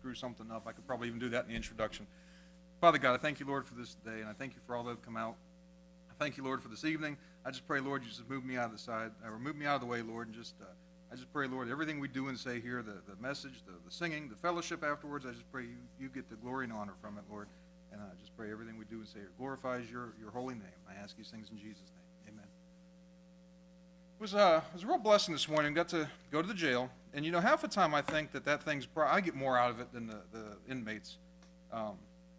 screw something up. I could probably even do that in the introduction. Father God, I thank you, Lord, for this day, and I thank you for all that have come out. I thank you, Lord, for this evening. I just pray, Lord, you just move me out of the side, or move me out of the way, Lord, and just I just pray, Lord, everything we do and say here, the message, the singing, the fellowship afterwards, I just pray you get the glory and honor from it, Lord. And I just pray everything we do and say here glorifies your holy name. I ask these things in Jesus' name. Amen. It was a real blessing this morning. Got to go to the jail. And, half the time I think that thing's I get more out of it than the inmates.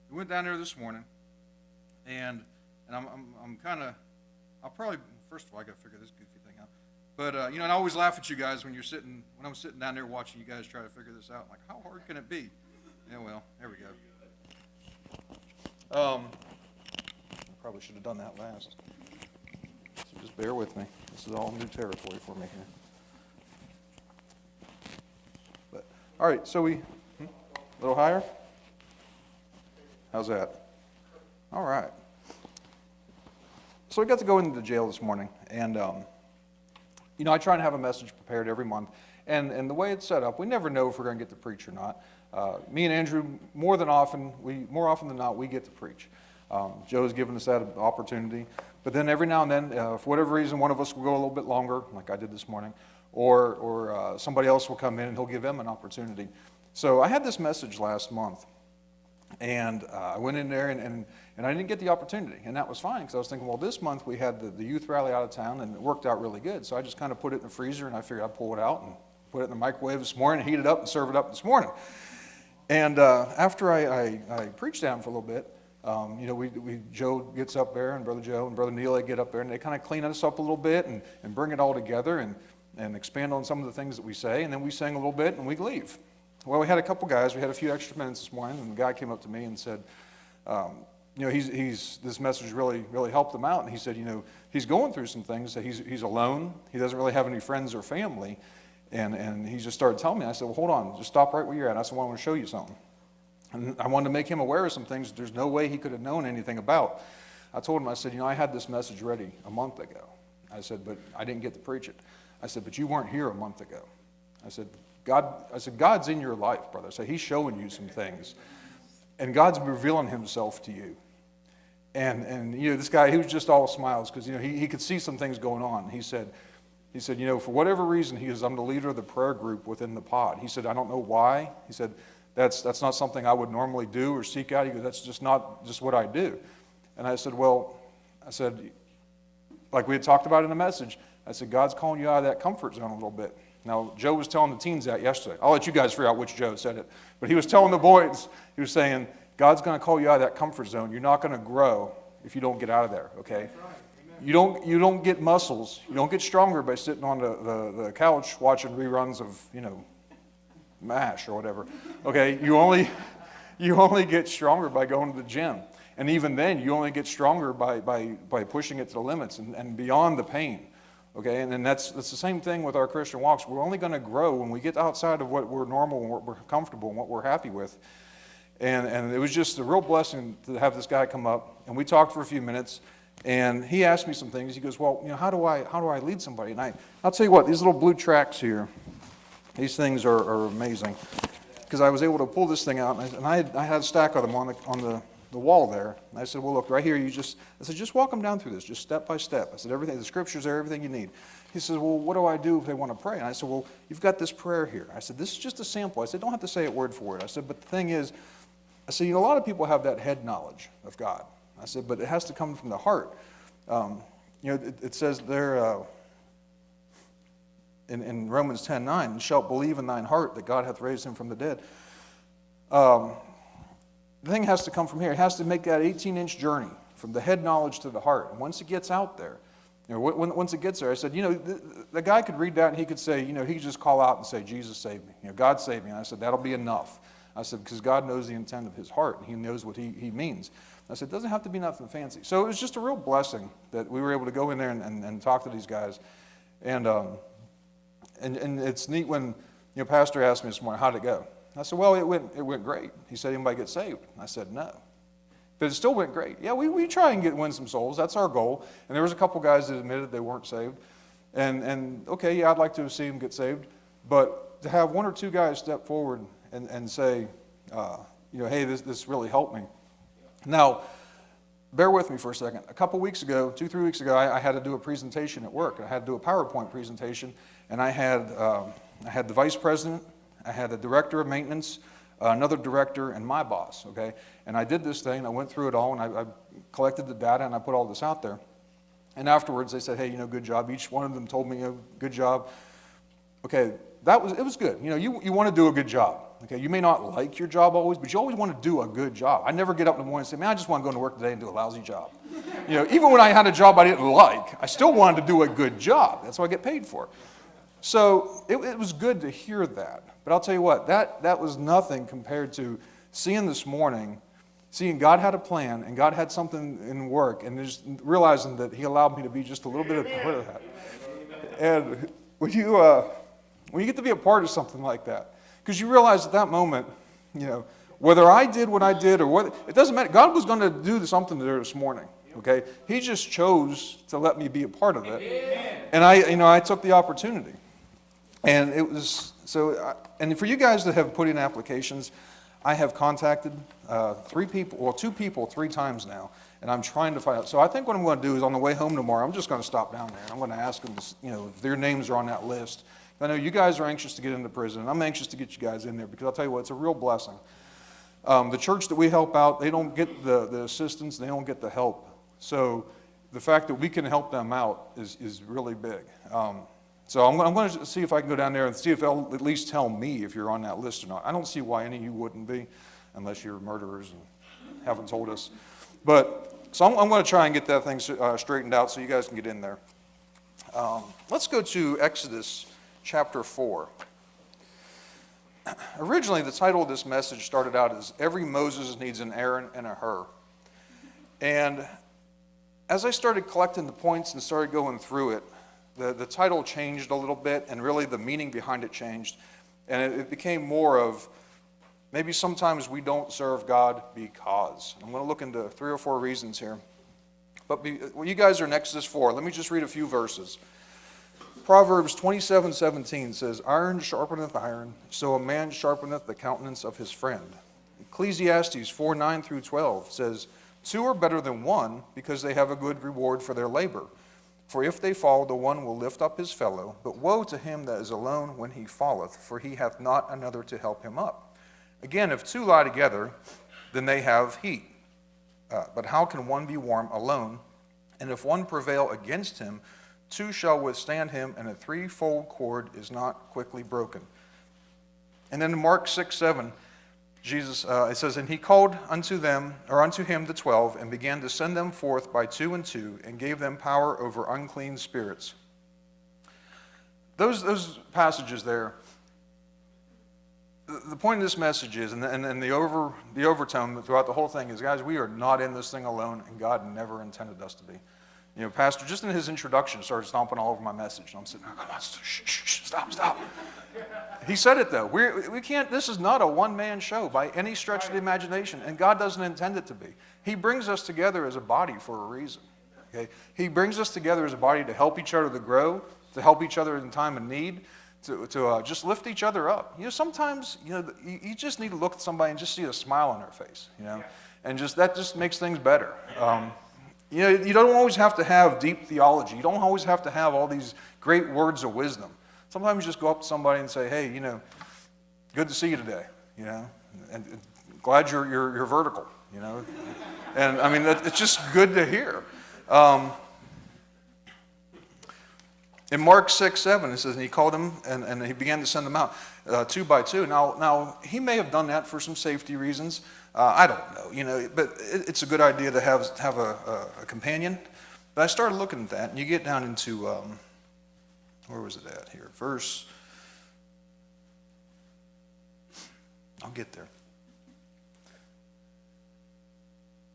We went down there this morning, and I'm kind of, I'll probably, first of all, I got to figure this goofy thing out. But, and I always laugh at you guys when I'm sitting down there watching you guys try to figure this out. I'm like, how hard can it be? Yeah, well, there we go. I probably should have done that last. So just bear with me. This is all new territory for me here. But all right, so a little higher? How's that? All right. So we got to go into the jail this morning, and I try and have a message prepared every month. And the way it's set up, we never know if we're going to get to preach or not. Me and Andrew, more often than not, we get to preach. Joe's given us that opportunity. But then every now and then, for whatever reason, one of us will go a little bit longer, like I did this morning, or somebody else will come in and he'll give them an opportunity. So I had this message last month, and I went in there and I didn't get the opportunity, and that was fine because I was thinking, well, this month we had the youth rally out of town, and it worked out really good. So I just kind of put it in the freezer, and I figured I'd pull it out and put it in the microwave this morning, heat it up, and serve it up this morning. And after I preached down for a little bit, Joe gets up there, and Brother Joe and Brother Neil, they get up there, and they kind of clean us up a little bit and bring it all together and expand on some of the things that we say, and then we sing a little bit, and we leave. Well, we had a couple guys. We had a few extra minutes this morning, and the guy came up to me and said, this message really helped him out, and he said, he's going through some things. That he's alone. He doesn't really have any friends or family, and he just started telling me. I said, well, hold on, just stop right where you're at. I said, well, I want to show you something. And I wanted to make him aware of some things that there's no way he could have known anything about. I told him, I said, I had this message ready a month ago. I said, but I didn't get to preach it. I said, but you weren't here a month ago. I said, God's in your life, brother. So he's showing you some things. And God's revealing himself to you. And this guy, he was just all smiles because, he could see some things going on. He said, for whatever reason, I'm the leader of the prayer group within the pod. He said, I don't know why. He said, that's not something I would normally do or seek out. He goes, that's just not just what I do. And I said, like we had talked about in the message, I said, God's calling you out of that comfort zone a little bit. Now, Joe was telling the teens that yesterday. I'll let you guys figure out which Joe said it. But he was telling the boys, he was saying, God's going to call you out of that comfort zone. You're not going to grow if you don't get out of there, okay? You don't get muscles. You don't get stronger by sitting on the couch watching reruns of, MASH or whatever. Okay, you only get stronger by going to the gym. And even then, you only get stronger by pushing it to the limits and beyond the pain. Okay, and then that's the same thing with our Christian walks. We're only going to grow when we get outside of what we're normal and what we're comfortable and what we're happy with. And it was just a real blessing to have this guy come up, and we talked for a few minutes, and he asked me some things. He goes, well, how do I lead somebody? And I'll tell you what, these little blue tracks here, these things are amazing, because I was able to pull this thing out, and I had a stack of them on the wall there. And I said, well, look, right here, just walk them down through this, just step by step. I said, everything, the scripture's there, everything you need. He says, well, what do I do if they want to pray? And I said, well, you've got this prayer here. I said, this is just a sample. I said, don't have to say it word for word. I said, but the thing is, a lot of people have that head knowledge of God. I said, but it has to come from the heart. It says there in Romans 10:9, and shalt believe in thine heart that God hath raised him from the dead. The thing has to come from here. It has to make that 18-inch journey from the head knowledge to the heart. And once it gets out there, once it gets there, I said, the guy could read that and he could say, he could just call out and say, Jesus saved me. God saved me. And I said, that'll be enough. I said, because God knows the intent of his heart, and he knows what he means. I said, it doesn't have to be nothing fancy. So it was just a real blessing that we were able to go in there and talk to these guys. And it's neat when, Pastor asked me this morning, how'd it go? I said, well, it went great. He said, anybody get saved? I said, no. But it still went great. Yeah, we try and win some souls. That's our goal. And there was a couple guys that admitted they weren't saved. And okay, yeah, I'd like to see them get saved. But to have one or two guys step forward and say, hey, this really helped me. Now, bear with me for a second. A couple weeks ago, 2-3 weeks ago, I had to do a presentation at work. I had to do a PowerPoint presentation, and I had the vice president, I had the director of maintenance, another director, and my boss, okay? And I did this thing, I went through it all, and I collected the data, and I put all this out there. And afterwards, they said, hey, good job. Each one of them told me, good job. Okay, it was good. You want to do a good job. Okay, you may not like your job always, but you always want to do a good job. I never get up in the morning and say, man, I just want to go to work today and do a lousy job. Even when I had a job I didn't like, I still wanted to do a good job. That's what I get paid for. So it was good to hear that. But I'll tell you what, that was nothing compared to seeing this morning, seeing God had a plan and God had something in work, and just realizing that He allowed me to be just a little bit of part of that. And when you get to be a part of something like that, because you realize at that moment, whether I did what I did or what, it doesn't matter. God was going to do something there this morning, okay? He just chose to let me be a part of it. And I took the opportunity. And it was, and for you guys that have put in applications, I have contacted 2 people 3 times now, and I'm trying to find out. So I think what I'm going to do is on the way home tomorrow, I'm just going to stop down there. I'm going to ask them, if their names are on that list. I know you guys are anxious to get into prison, and I'm anxious to get you guys in there because I'll tell you what, it's a real blessing. The church that we help out, they don't get the assistance, they don't get the help. So the fact that we can help them out is really big. So I'm going to see if I can go down there and see if they'll at least tell me if you're on that list or not. I don't see why any of you wouldn't be, unless you're murderers and haven't told us. So I'm going to try and get that thing straightened out so you guys can get in there. Let's go to Exodus chapter 4. Originally, the title of this message started out as Every Moses Needs an Aaron and a Hur. And as I started collecting the points and started going through it, the title changed a little bit, and really the meaning behind it changed. And it became more of, maybe sometimes we don't serve God because. I'm going to look into 3 or 4 reasons here. But you guys are in Exodus 4. Let me just read a few verses. Proverbs 27:17 says, iron sharpeneth iron, so a man sharpeneth the countenance of his friend. Ecclesiastes 4:9 through 12 says, 2 are better than 1, because they have a good reward for their labor. For if they fall, the one will lift up his fellow. But woe to him that is alone when he falleth, for he hath not another to help him up. Again, if 2 lie together, then they have heat. But how can one be warm alone? And if one prevail against him, 2 shall withstand him, and a 3-fold cord is not quickly broken. And then in Mark 6:7, Jesus, it says, and he called unto him the 12, and began to send them forth by 2 and 2, and gave them power over unclean spirits. Those passages there, the point of this message is, and the overtone throughout the whole thing is, guys, we are not in this thing alone, and God never intended us to be. Pastor, just in his introduction, started stomping all over my message. And I'm sitting there, come on, stop. He said it, though. We can't, this is not a one-man show by any stretch of the imagination, and God doesn't intend it to be. He brings us together as a body for a reason. Okay? He brings us together as a body to help each other to grow, to help each other in time of need, to just lift each other up. Sometimes, you just need to look at somebody and just see a smile on their face, and that just makes things better. You don't always have to have deep theology. You don't always have to have all these great words of wisdom. Sometimes you just go up to somebody and say, hey, good to see you today, and glad you're vertical, And I mean, it's just good to hear. In Mark 6:7, it says, and he called them, and he began to send them out 2 by 2. Now, he may have done that for some safety reasons. I don't know, but it's a good idea to have a companion. But I started looking at that, and you get down into, where was it at here? I'll get there.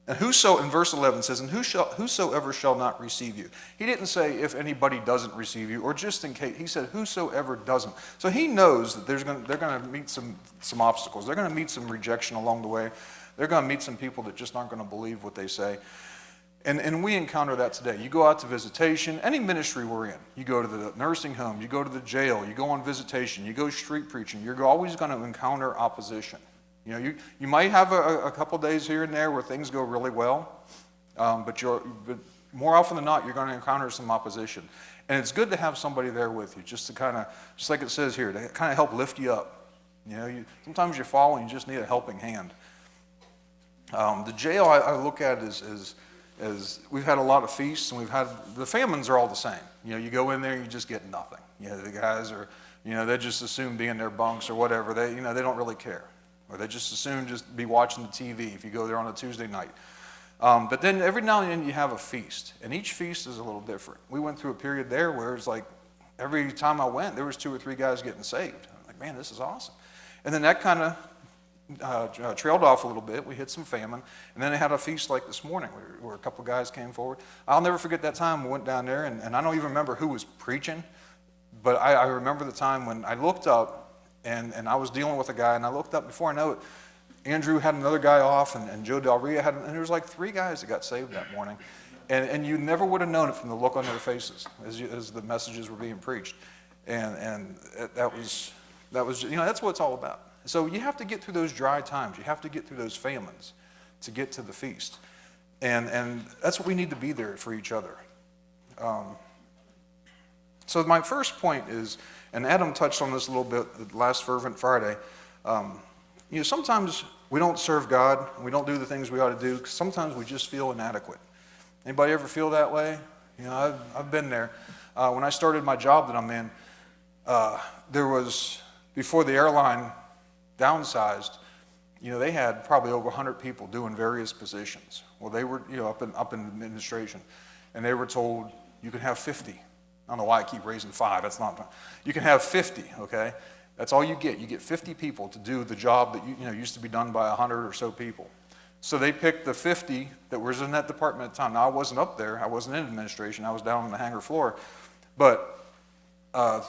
And in verse 11 says, and whosoever shall not receive you. He didn't say if anybody doesn't receive you, or just in case. He said whosoever doesn't. So he knows that they're going to meet some obstacles. They're going to meet some rejection along the way. They're going to meet some people that just aren't going to believe what they say. And we encounter that today. You go out to visitation, any ministry we're in. You go to the nursing home, you go to the jail, you go on visitation, you go street preaching. You're always going to encounter opposition. You might have a couple days here and there where things go really well, but more often than not, you're going to encounter some opposition. And it's good to have somebody there with you, just like it says here, to kind of help lift you up. Sometimes you fall and you just need a helping hand. The jail I look at as we've had a lot of feasts, and the famines are all the same. You go in there and you just get nothing. The guys are, they just assume be in their bunks or whatever. They don't really care. Or they just assume just be watching the TV if you go there on a Tuesday night. But then every now and then you have a feast, and each feast is a little different. We went through a period there where it's like every time I went, there was 2 or 3 guys getting saved. I'm like, man, this is awesome. And then that kind of trailed off a little bit. We hit some famine, and then they had a feast like this morning where a couple guys came forward. I'll never forget that time we went down there, and I don't even remember who was preaching, but I remember the time when I looked up, and I was dealing with a guy, and I looked up, before I know it, Andrew had another guy off, and Joe Del Rio and there was like 3 guys that got saved that morning. And you never would have known it from the look on their faces as the messages were being preached. And that was that's what it's all about. So you have to get through those dry times. You have to get through those famines to get to the feast. And that's what we need to be there for each other. So my first point is, and Adam touched on this a little bit the last Fervent Friday, sometimes we don't serve God, and we don't do the things we ought to do, because sometimes we just feel inadequate. Anybody ever feel that way? I've been there. When I started my job that I'm in, there was, before the airline downsized, they had probably over 100 people doing various positions. Well, they were, up in administration, and they were told, you can have 50. I don't know why I keep raising 5. That's not, you can have 50, okay? That's all you get. You get 50 people to do the job that used to be done by 100 or so people. So they picked the 50 that was in that department at the time. Now, I wasn't up there. I wasn't in administration. I was down on the hangar floor. But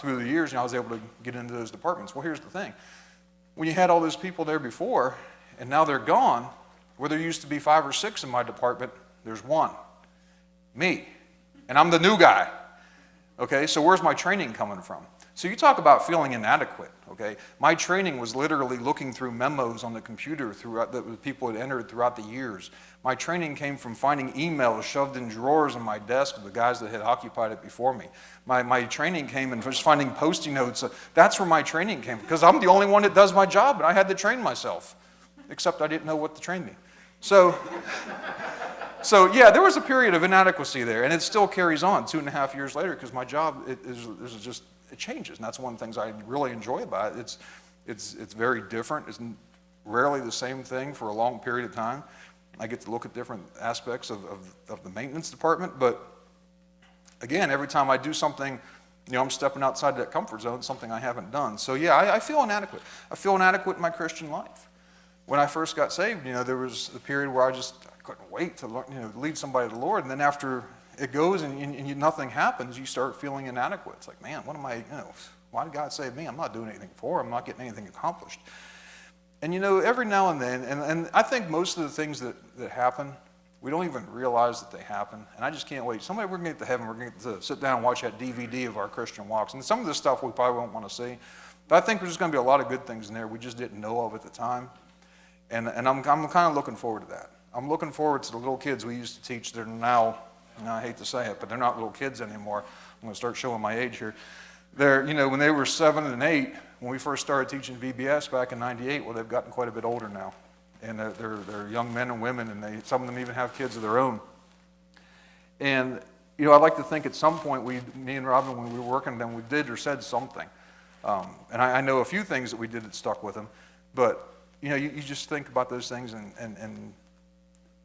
through the years, I was able to get into those departments. Well, here's the thing. When you had all those people there before, and now they're gone, where there used to be 5 or 6 in my department, there's 1. Me. And I'm the new guy. Okay, so where's my training coming from? So you talk about feeling inadequate, okay? My training was literally looking through memos on the computer that people had entered throughout the years. My training came from finding emails shoved in drawers on my desk of the guys that had occupied it before me. My training came in just finding Post-it notes. That's where my training came from, because I'm the only one that does my job, and I had to train myself, except I didn't know what to train me. So yeah, there was a period of inadequacy there, and it still carries on 2.5 years later, because my job it changes, and that's one of the things I really enjoy about it. It's very different. It's rarely the same thing for a long period of time. I get to look at different aspects of the maintenance department, but again, every time I do something, I'm stepping outside that comfort zone, something I haven't done. So yeah, I feel inadequate. I feel inadequate in my Christian life. When I first got saved, there was a period where I couldn't wait to learn, lead somebody to the Lord, and then after it goes and nothing happens, you start feeling inadequate. It's like, man, what am I, why did God save me? I'm not doing anything for him. I'm not getting anything accomplished. And every now and then, and I think most of the things that happen, we don't even realize that they happen. And I just can't wait. Someday we're going to get to heaven, we're going to sit down and watch that DVD of our Christian walks. And some of this stuff we probably won't want to see. But I think there's going to be a lot of good things in there we just didn't know of at the time. And I'm kind of looking forward to that. I'm looking forward to the little kids we used to teach that are now, I hate to say it, but they're not little kids anymore. I'm going to start showing my age here. They're, when they were 7 and 8, when we first started teaching VBS back in '98, well, they've gotten quite a bit older now. And they're young men and women, and some of them even have kids of their own. And, I'd like to think at some point, me and Robin, when we were working with them, we did or said something. And I know a few things that we did that stuck with them. But, you just think about those things and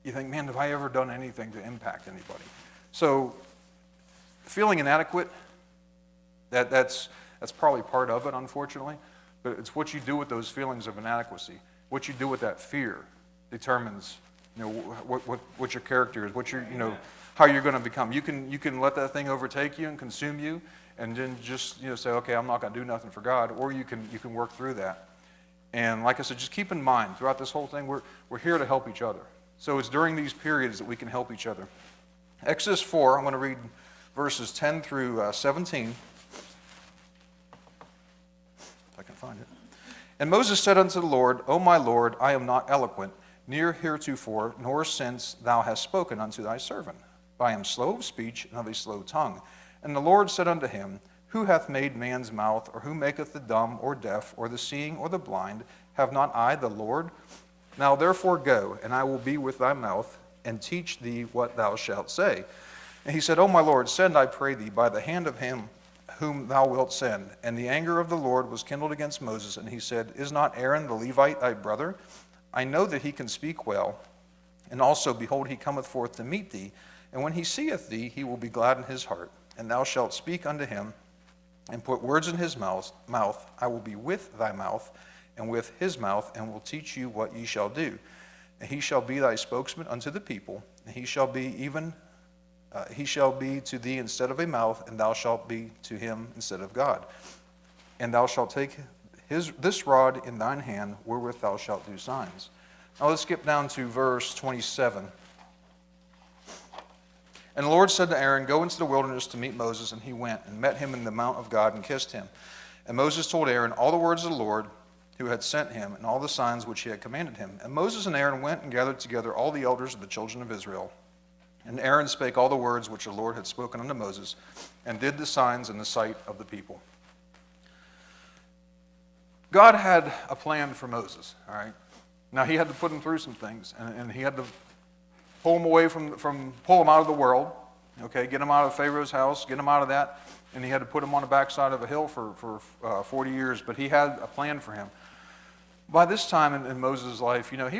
you think, man, have I ever done anything to impact anybody? So feeling inadequate, that's probably part of it, unfortunately. But it's what you do with those feelings of inadequacy. What you do with that fear determines, what your character is, what your, how you're going to become. You can let that thing overtake you and consume you, and then just say, okay, I'm not going to do nothing for God, or you can work through that. And like I said, just keep in mind throughout this whole thing, we're here to help each other. So it's during these periods that we can help each other. Exodus 4, I'm going to read verses 10 through 17. If I can find it. And Moses said unto the Lord, O my Lord, I am not eloquent, neither heretofore, nor since thou hast spoken unto thy servant. But I am slow of speech and of a slow tongue. And the Lord said unto him, Who hath made man's mouth, or who maketh the dumb, or deaf, or the seeing, or the blind? Have not I the Lord? Now therefore go, and I will be with thy mouth, and teach thee what thou shalt say. And he said, O my Lord, send, I pray thee, by the hand of him whom thou wilt send. And the anger of the Lord was kindled against Moses, and he said, Is not Aaron the Levite thy brother? I know that he can speak well. And also, behold, he cometh forth to meet thee. And when he seeth thee, he will be glad in his heart. And thou shalt speak unto him, and put words in his mouth. I will be with thy mouth, and with his mouth, and will teach you what ye shall do. And he shall be thy spokesman unto the people, and he shall be to thee instead of a mouth, and thou shalt be to him instead of God. And thou shalt take this rod in thine hand, wherewith thou shalt do signs. Now let's skip down to verse 27. And the Lord said to Aaron, Go into the wilderness to meet Moses. And he went, and met him in the mount of God, and kissed him. And Moses told Aaron all the words of the Lord, who had sent him, and all the signs which he had commanded him. And Moses and Aaron went and gathered together all the elders of the children of Israel. And Aaron spake all the words which the Lord had spoken unto Moses, and did the signs in the sight of the people. God had a plan for Moses, all right? Now, he had to put him through some things, and he had to pull him away pull him out of the world, okay, get him out of Pharaoh's house, get him out of that, and he had to put him on the backside of a hill for 40 years, but he had a plan for him. By this time in Moses' life, he didn't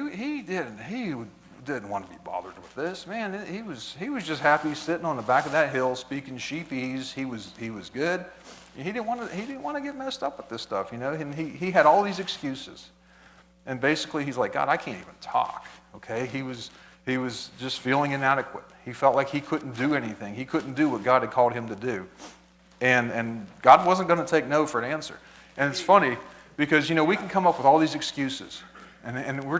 want to be bothered with this. Man, he was just happy sitting on the back of that hill speaking sheepese. He was good. He didn't want to get messed up with this stuff, and he had all these excuses. And basically he's like, God, I can't even talk. Okay? He was just feeling inadequate. He felt like he couldn't do anything. He couldn't do what God had called him to do. And God wasn't going to take no for an answer. And it's funny because we can come up with all these excuses. And we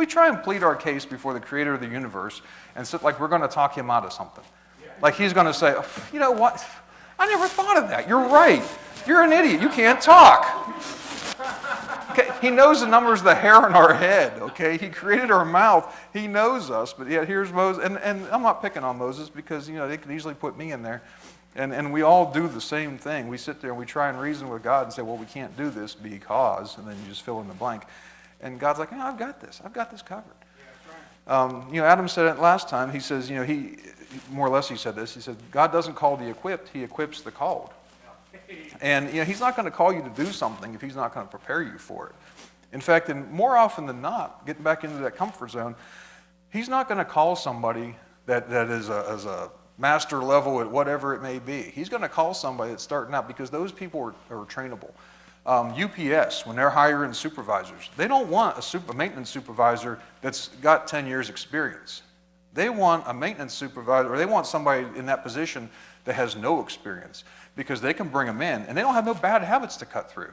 try and plead our case before the creator of the universe and sit like we're going to talk him out of something. Like he's going to say, you know what? I never thought of that. You're right. You're an idiot. You can't talk. Okay? He knows the numbers of the hair on our head. Okay? He created our mouth. He knows us. But yet here's Moses. And I'm not picking on Moses because, they could easily put me in there. And we all do the same thing. We sit there and we try and reason with God and say, well, we can't do this because, and then you just fill in the blank. And God's like, I've got this. I've got this covered. Yeah, that's right. Adam said it last time. He says, he more or less he said this. He said, God doesn't call the equipped. He equips the called. And he's not going to call you to do something if he's not going to prepare you for it. In fact, and more often than not, getting back into that comfort zone, he's not going to call somebody that is a master level at whatever it may be. He's going to call somebody that's starting out because those people are trainable. UPS, when they're hiring supervisors, they don't want a maintenance supervisor that's got 10 years experience. They want a maintenance supervisor, or they want somebody in that position that has no experience because they can bring them in and they don't have no bad habits to cut through.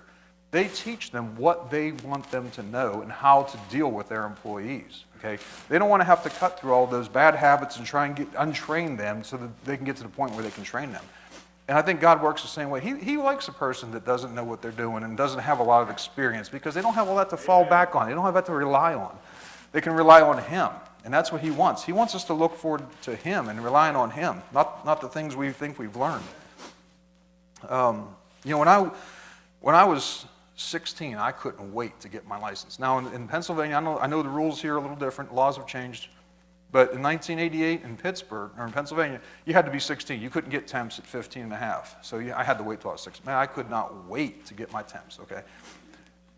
They teach them what they want them to know and how to deal with their employees. Okay? They don't want to have to cut through all those bad habits and try and untrain them so that they can get to the point where they can train them. And I think God works the same way. He likes a person that doesn't know what they're doing and doesn't have a lot of experience because they don't have all that to fall back on. They don't have that to rely on. They can rely on Him, and that's what He wants. He wants us to look forward to Him and relying on Him, not the things we think we've learned. When I was 16, I couldn't wait to get my license. Now in Pennsylvania, I know the rules here are a little different. Laws have changed. But in 1988 in Pittsburgh, or in Pennsylvania, you had to be 16. You couldn't get temps at 15 and a half. So I had to wait till I was 16. Man, I could not wait to get my temps, okay?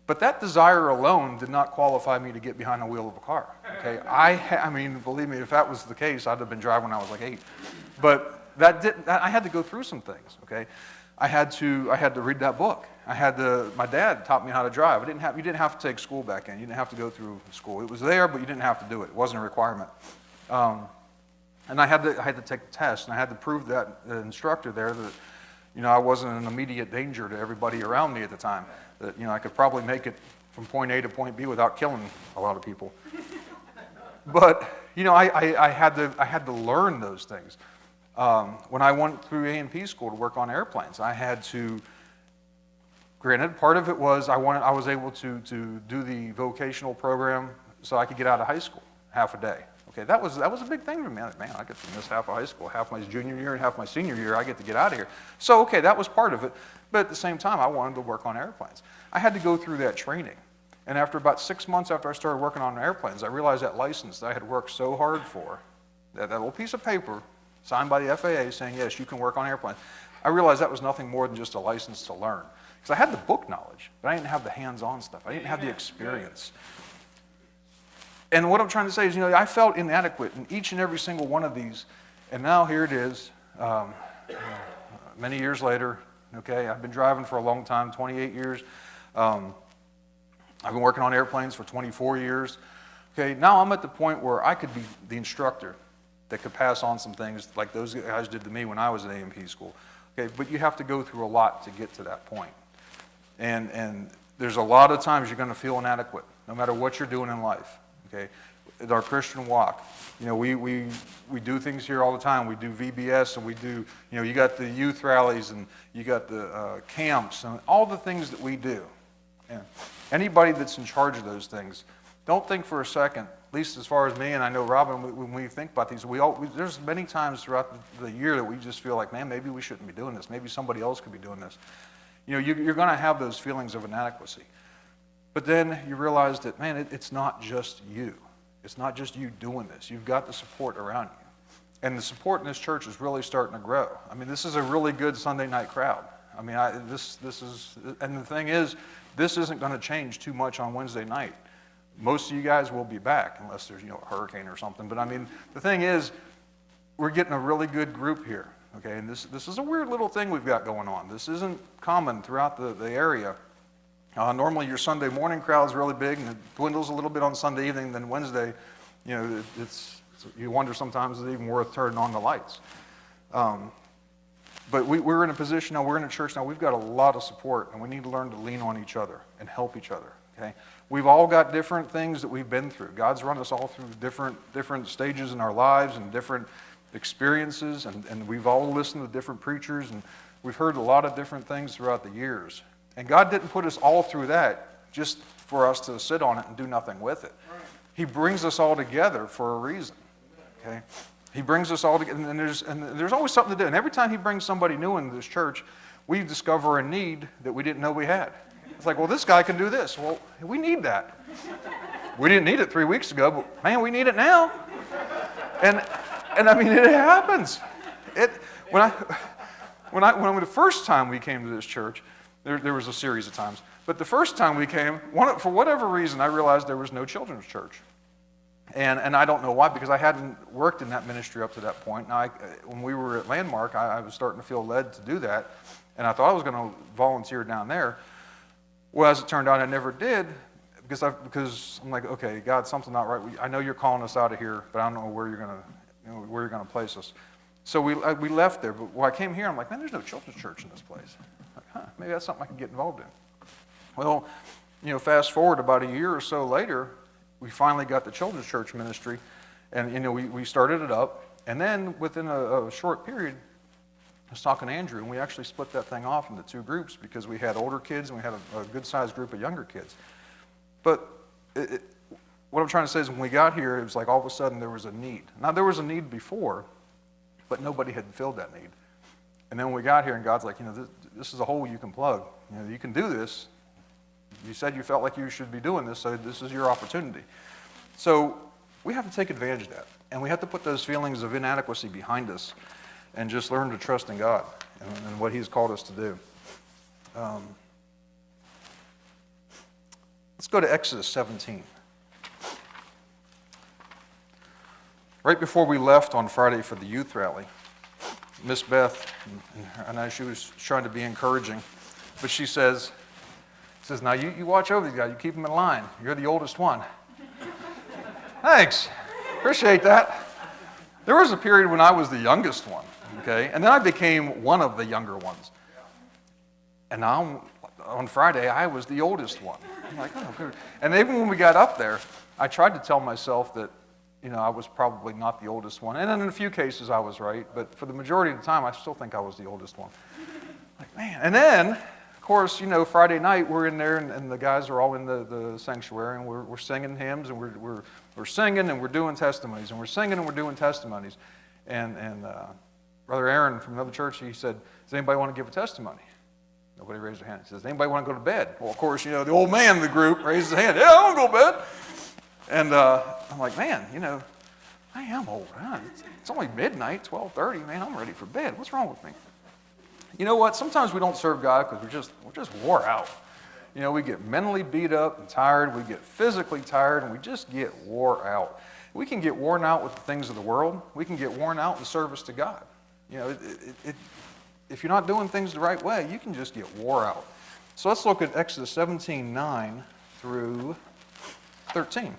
But that desire alone did not qualify me to get behind the wheel of a car, okay? I mean, believe me, if that was the case, I'd have been driving when I was like 8. But I had to go through some things, okay? I had to read that book. My dad taught me how to drive. You didn't have to take school back then. You didn't have to go through school. It was there, but you didn't have to do it. It wasn't a requirement. And I had to take the test, and I had to prove that the instructor there that, I wasn't an immediate danger to everybody around me at the time. That, I could probably make it from point A to point B without killing a lot of people. But, I had to learn those things. When I went through A&P school to work on airplanes, I had to Granted, part of it was I was able to do the vocational program so I could get out of high school half a day. Okay, that was a big thing for me. Man, I get to miss half of high school, half my junior year and half my senior year. I get to get out of here. So, okay, that was part of it. But at the same time, I wanted to work on airplanes. I had to go through that training. And after about 6 months after I started working on airplanes, I realized that license that I had worked so hard for, that little piece of paper signed by the FAA saying, yes, you can work on airplanes, I realized that was nothing more than just a license to learn. Because I had the book knowledge, but I didn't have the hands-on stuff. I didn't have the experience. And what I'm trying to say is, I felt inadequate in each and every single one of these. And now here it is, many years later, okay? I've been driving for a long time, 28 years. I've been working on airplanes for 24 years. Okay, now I'm at the point where I could be the instructor that could pass on some things like those guys did to me when I was at A&P school. Okay, but you have to go through a lot to get to that point. And there's a lot of times you're going to feel inadequate, no matter what you're doing in life. Okay, in our Christian walk, we do things here all the time. We do VBS, and we do, you got the youth rallies, and you got the camps, and all the things that we do. And anybody that's in charge of those things, don't think for a second, at least as far as me, and I know Robin, when we think about these, there's many times throughout the year that we just feel like, man, maybe we shouldn't be doing this. Maybe somebody else could be doing this. You're going to have those feelings of inadequacy. But then you realize that, man, it's not just you. It's not just you doing this. You've got the support around you. And the support in this church is really starting to grow. I mean, this is a really good Sunday night crowd. I mean, this is, and the thing is, this isn't going to change too much on Wednesday night. Most of you guys will be back, unless there's, a hurricane or something. But I mean, the thing is, we're getting a really good group here. Okay, and this is a weird little thing we've got going on. This isn't common throughout the area. Normally your Sunday morning crowd is really big, and it dwindles a little bit on Sunday evening. Then Wednesday, you wonder sometimes is it even worth turning on the lights. But we're in a position now, we're in a church now, we've got a lot of support, and we need to learn to lean on each other and help each other. Okay, we've all got different things that we've been through. God's run us all through different stages in our lives and different experiences, and we've all listened to different preachers, and we've heard a lot of different things throughout the years. And God didn't put us all through that just for us to sit on it and do nothing with it. Right. He brings us all together for a reason. Okay? He brings us all together, and there's always something to do. And every time he brings somebody new into this church, we discover a need that we didn't know we had. It's like, well, this guy can do this. Well, we need that. We didn't need it 3 weeks ago, but man, we need it now. And I mean, it happens. When the first time we came to this church, there was a series of times, but the first time we came, for whatever reason, I realized there was no children's church. And I don't know why, because I hadn't worked in that ministry up to that point. Now, when we were at Landmark, I was starting to feel led to do that, and I thought I was going to volunteer down there. Well, as it turned out, I never did, because I'm like, okay, God, something's not right. I know you're calling us out of here, but I don't know where you're going to place us. So we left there, but when I came here, I'm like, man, there's no children's church in this place. Maybe that's something I can get involved in. Well, fast forward about a year or so later, we finally got the children's church ministry, and we started it up, and then within a short period, I was talking to Andrew, and we actually split that thing off into two groups because we had older kids and we had a good-sized group of younger kids. But what I'm trying to say is when we got here, it was like all of a sudden there was a need. Now, there was a need before, but nobody had filled that need. And then when we got here, and God's like, this is a hole you can plug. You can do this. You said you felt like you should be doing this, so this is your opportunity. So we have to take advantage of that. And we have to put those feelings of inadequacy behind us and just learn to trust in God and what he's called us to do. Let's go to Exodus 17. Right before we left on Friday for the youth rally, Miss Beth, I know she was trying to be encouraging, but she says, now you watch over these guys, you keep them in line. You're the oldest one. Thanks. Appreciate that. There was a period when I was the youngest one, okay? And then I became one of the younger ones. And now, on Friday, I was the oldest one. I'm like, oh, good. And even when we got up there, I tried to tell myself that, I was probably not the oldest one. And in a few cases, I was right. But for the majority of the time, I still think I was the oldest one. Like, man. And then, of course, Friday night we're in there, and the guys are all in the sanctuary, and we're singing hymns, and we're singing, and we're doing testimonies, and we're singing, and we're doing testimonies. And Brother Aaron from another church, he said, does anybody want to give a testimony? Nobody raised their hand. He says, anybody want to go to bed? Well, of course, the old man in the group raised his hand. Yeah, I want to go to bed. And I'm like, man, I am old. It's only midnight, 12:30. Man, I'm ready for bed. What's wrong with me? You know what? Sometimes we don't serve God because we're just wore out. We get mentally beat up and tired. We get physically tired, and we just get wore out. We can get worn out with the things of the world. We can get worn out in service to God. If you're not doing things the right way, you can just get wore out. So let's look at Exodus 17:9 through 13.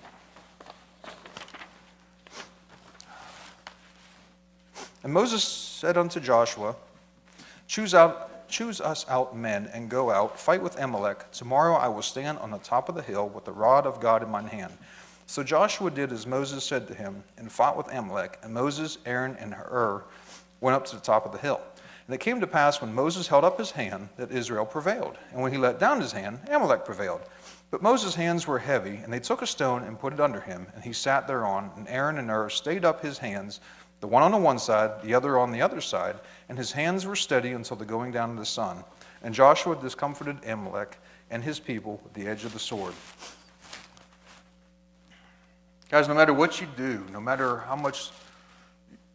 And Moses said unto Joshua, Choose us out men, and go out, fight with Amalek. Tomorrow I will stand on the top of the hill with the rod of God in mine hand. So Joshua did as Moses said to him, and fought with Amalek. And Moses, Aaron, and Hur went up to the top of the hill. And it came to pass, when Moses held up his hand, that Israel prevailed. And when he let down his hand, Amalek prevailed. But Moses' hands were heavy, and they took a stone and put it under him, and he sat thereon. And Aaron and Hur stayed up his hands, the one on the one side, the other on the other side, and his hands were steady until the going down of the sun. And Joshua discomfited Amalek and his people with the edge of the sword. Guys, no matter what you do, no matter how much,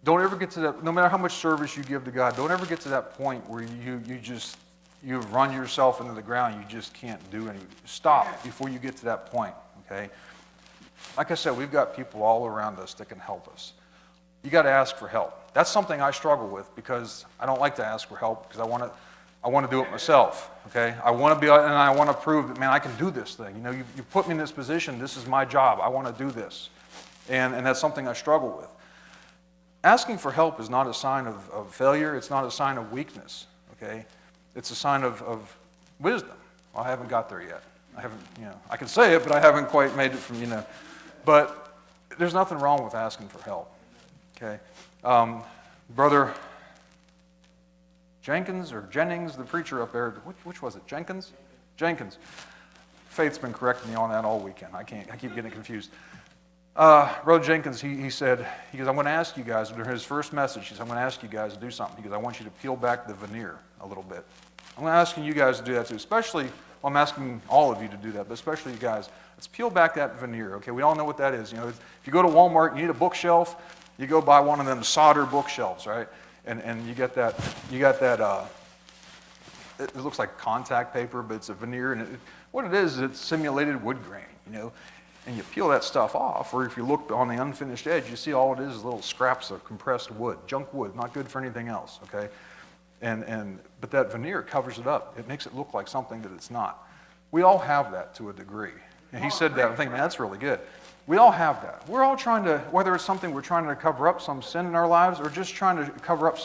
don't ever get to that, no matter how much service you give to God, don't ever get to that point where you've run yourself into the ground, you just can't do anything. Stop before you get to that point, okay? Like I said, we've got people all around us that can help us. You got to ask for help. That's something I struggle with because I don't like to ask for help because I want to do it myself. Okay, I want to be, and I want to prove that, man, I can do this thing. You put me in this position. This is my job. I want to do this, and that's something I struggle with. Asking for help is not a sign of failure. It's not a sign of weakness. Okay, it's a sign of wisdom. Well, I haven't got there yet. I haven't. I can say it, but I haven't quite made it from. But there's nothing wrong with asking for help. Okay, Brother Jenkins or Jennings, the preacher up there, which was it, Jenkins? Jenkins. Faith's been correcting me on that all weekend. I keep getting confused. Brother Jenkins, he said, I'm going to ask you guys, during his first message, he said, I'm going to ask you guys to do something because I want you to peel back the veneer a little bit. I'm asking you guys to do that too, especially, well, I'm asking all of you to do that, but especially you guys. Let's peel back that veneer, okay? We all know what that is. If you go to Walmart, you need a bookshelf, you go buy one of them solder bookshelves, right? And you got that, it looks like contact paper, but it's a veneer, and what it is, it's simulated wood grain, and you peel that stuff off, or if you look on the unfinished edge, you see all it is little scraps of compressed wood, junk wood, not good for anything else, okay? But that veneer covers it up. It makes it look like something that it's not. We all have that to a degree. And he said that, I'm thinking, man, that's really good. We all have that. We're all trying to, whether it's something we're trying to cover up, some sin in our lives, or just trying to cover up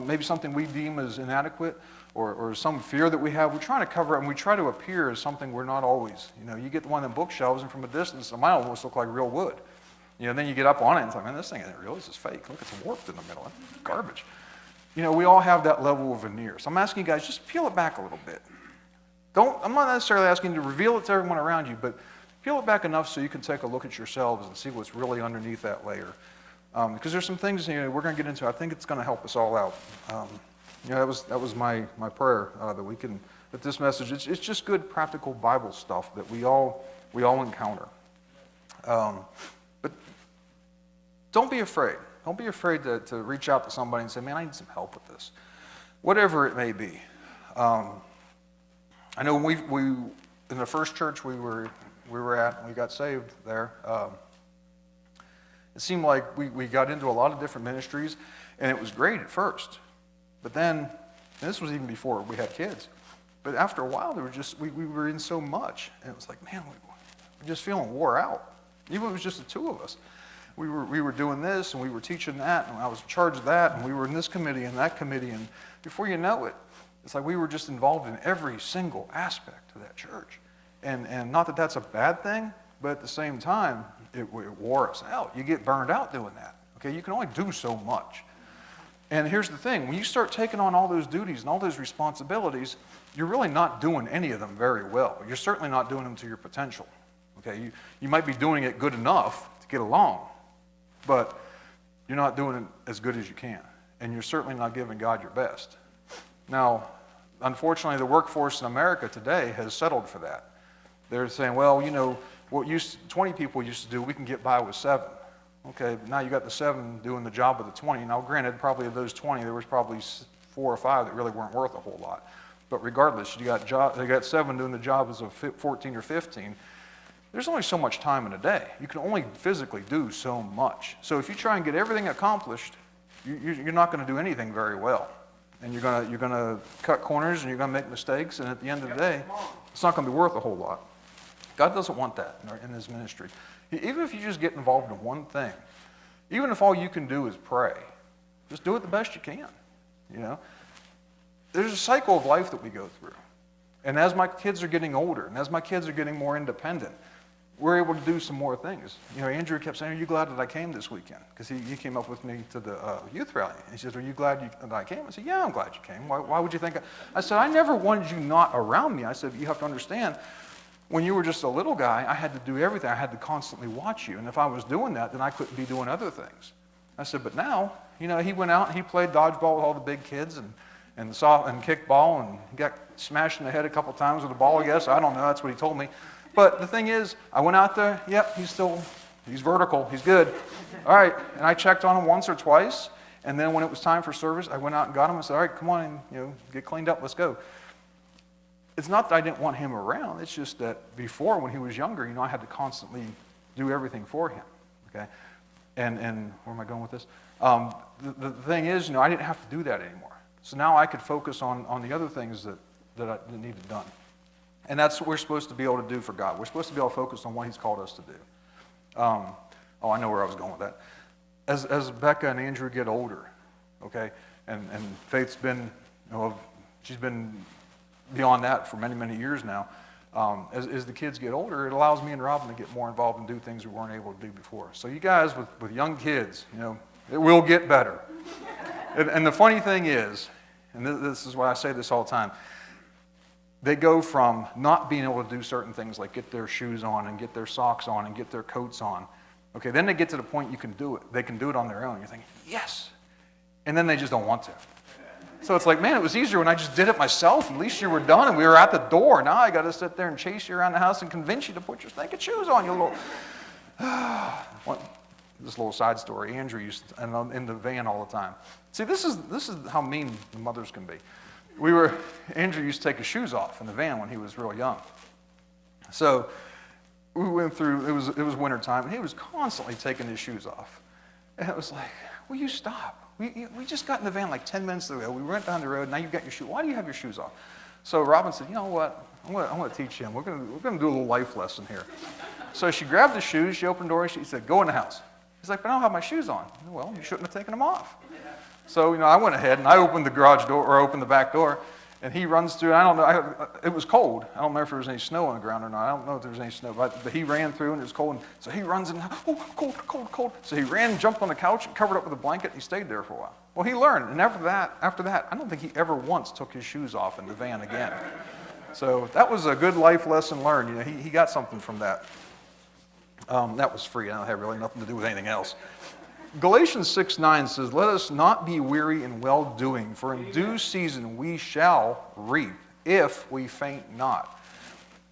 maybe something we deem as inadequate, or some fear that we have. We're trying to cover it, and we try to appear as something we're not always. You get one of them bookshelves, and from a distance, it might almost look like real wood. Then you get up on it, and it's like, man, this thing isn't real. This is fake. Look, it's warped in the middle. It's garbage. We all have that level of veneer. So I'm asking you guys, just peel it back a little bit. I'm not necessarily asking you to reveal it to everyone around you, but peel it back enough so you can take a look at yourselves and see what's really underneath that layer. Because there's some things we're going to get into. I think it's going to help us all out. That was my prayer that this message. It's just good practical Bible stuff that we all encounter. But don't be afraid. Don't be afraid to reach out to somebody and say, man, I need some help with this, whatever it may be. I know when we in the first church we were at, and we got saved there, it seemed like we got into a lot of different ministries, and it was great at first. But then, and this was even before we had kids, but after a while, we were in so much, and it was like, man, we're just feeling wore out. Even if it was just the two of us. We were doing this, and we were teaching that, and I was in charge of that, and we were in this committee and that committee, and before you know it, it's like we were just involved in every single aspect of that church. And not that that's a bad thing, but at the same time, it wore us out. You get burned out doing that. Okay, you can only do so much. And here's the thing, when you start taking on all those duties and all those responsibilities, you're really not doing any of them very well. You're certainly not doing them to your potential. Okay, you might be doing it good enough to get along, but you're not doing it as good as you can, and you're certainly not giving God your best. Now, unfortunately, the workforce in America today has settled for that. They're saying, well, you know, what 20 people used to do, we can get by with 7. Okay, now you got the 7 doing the job of the 20. Now, granted, probably of those 20, there was probably 4 or 5 that really weren't worth a whole lot. But regardless, they got 7 doing the jobs of 14 or 15. There's only so much time in a day. You can only physically do so much. So if you try and get everything accomplished, you're not going to do anything very well. And you're going to cut corners and you're going to make mistakes. And at the end of the day, it's not going to be worth a whole lot. God doesn't want that in his ministry. Even if you just get involved in one thing, even if all you can do is pray, just do it the best you can. You know, there's a cycle of life that we go through. And as my kids are getting older, and as my kids are getting more independent, we're able to do some more things. You know, Andrew kept saying, are you glad that I came this weekend? Because he came up with me to the youth rally. And he says, are you glad that I came? I said, yeah, I'm glad you came. Why would you think? I said, I never wanted you not around me. I said, you have to understand, when you were just a little guy, I had to do everything. I had to constantly watch you. And if I was doing that, then I couldn't be doing other things. I said, but now, you know, he went out and he played dodgeball with all the big kids and kickball, and he got smashed in the head a couple times with a ball, I guess. I don't know. That's what he told me. But the thing is, I went out there, yep, he's vertical, he's good. All right, and I checked on him once or twice, and then when it was time for service, I went out and got him and said, all right, come on and, you know, get cleaned up, let's go. It's not that I didn't want him around, it's just that before, when he was younger, you know, I had to constantly do everything for him, okay? And where am I going with this? The thing is, you know, I didn't have to do that anymore. So now I could focus on the other things that needed done. And that's what we're supposed to be able to do for God. We're supposed to be able to focus on what he's called us to do. I know where I was going with that. As Becca and Andrew get older, okay, and Faith's been, you know, she's been beyond that for many, many years now. As the kids get older, it allows me and Robin to get more involved and do things we weren't able to do before. So you guys with young kids, you know, it will get better. And the funny thing is, and this is why I say this all the time, they go from not being able to do certain things like get their shoes on and get their socks on and get their coats on. Okay, then they get to the point you can do it. They can do it on their own. You're thinking, yes. And then they just don't want to. So it's like, man, it was easier when I just did it myself. At least you were done and we were at the door. Now I got to sit there and chase you around the house and convince you to put your stinking shoes on, you little... This little side story, Andrew used to, and in the van all the time. See, this is how mean the mothers can be. Andrew used to take his shoes off in the van when he was real young. So we went through, it was winter time, and he was constantly taking his shoes off. And it was like, will you stop? We just got in the van like 10 minutes ago. We went down the road, now you've got your shoes. Why do you have your shoes off? So Robin said, you know what? I'm going to teach him. We're going to do a little life lesson here. So she grabbed the shoes, she opened the door, she said, go in the house. He's like, but I don't have my shoes on. Well, you shouldn't have taken them off. So, you know, I went ahead and I opened the garage door, or opened the back door, and he runs through. I don't know, it was cold. I don't know if there was any snow on the ground or not. I don't know if there was any snow, but he ran through and it was cold. And so he runs in, oh, cold, cold, cold. So he ran, jumped on the couch, and covered up with a blanket, and he stayed there for a while. Well, he learned, and after that, I don't think he ever once took his shoes off in the van again. So that was a good life lesson learned. You know, he got something from that. That was free. I don't have really nothing to do with anything else. Galatians 6:9 says, let us not be weary in well-doing, for in due season we shall reap, if we faint not.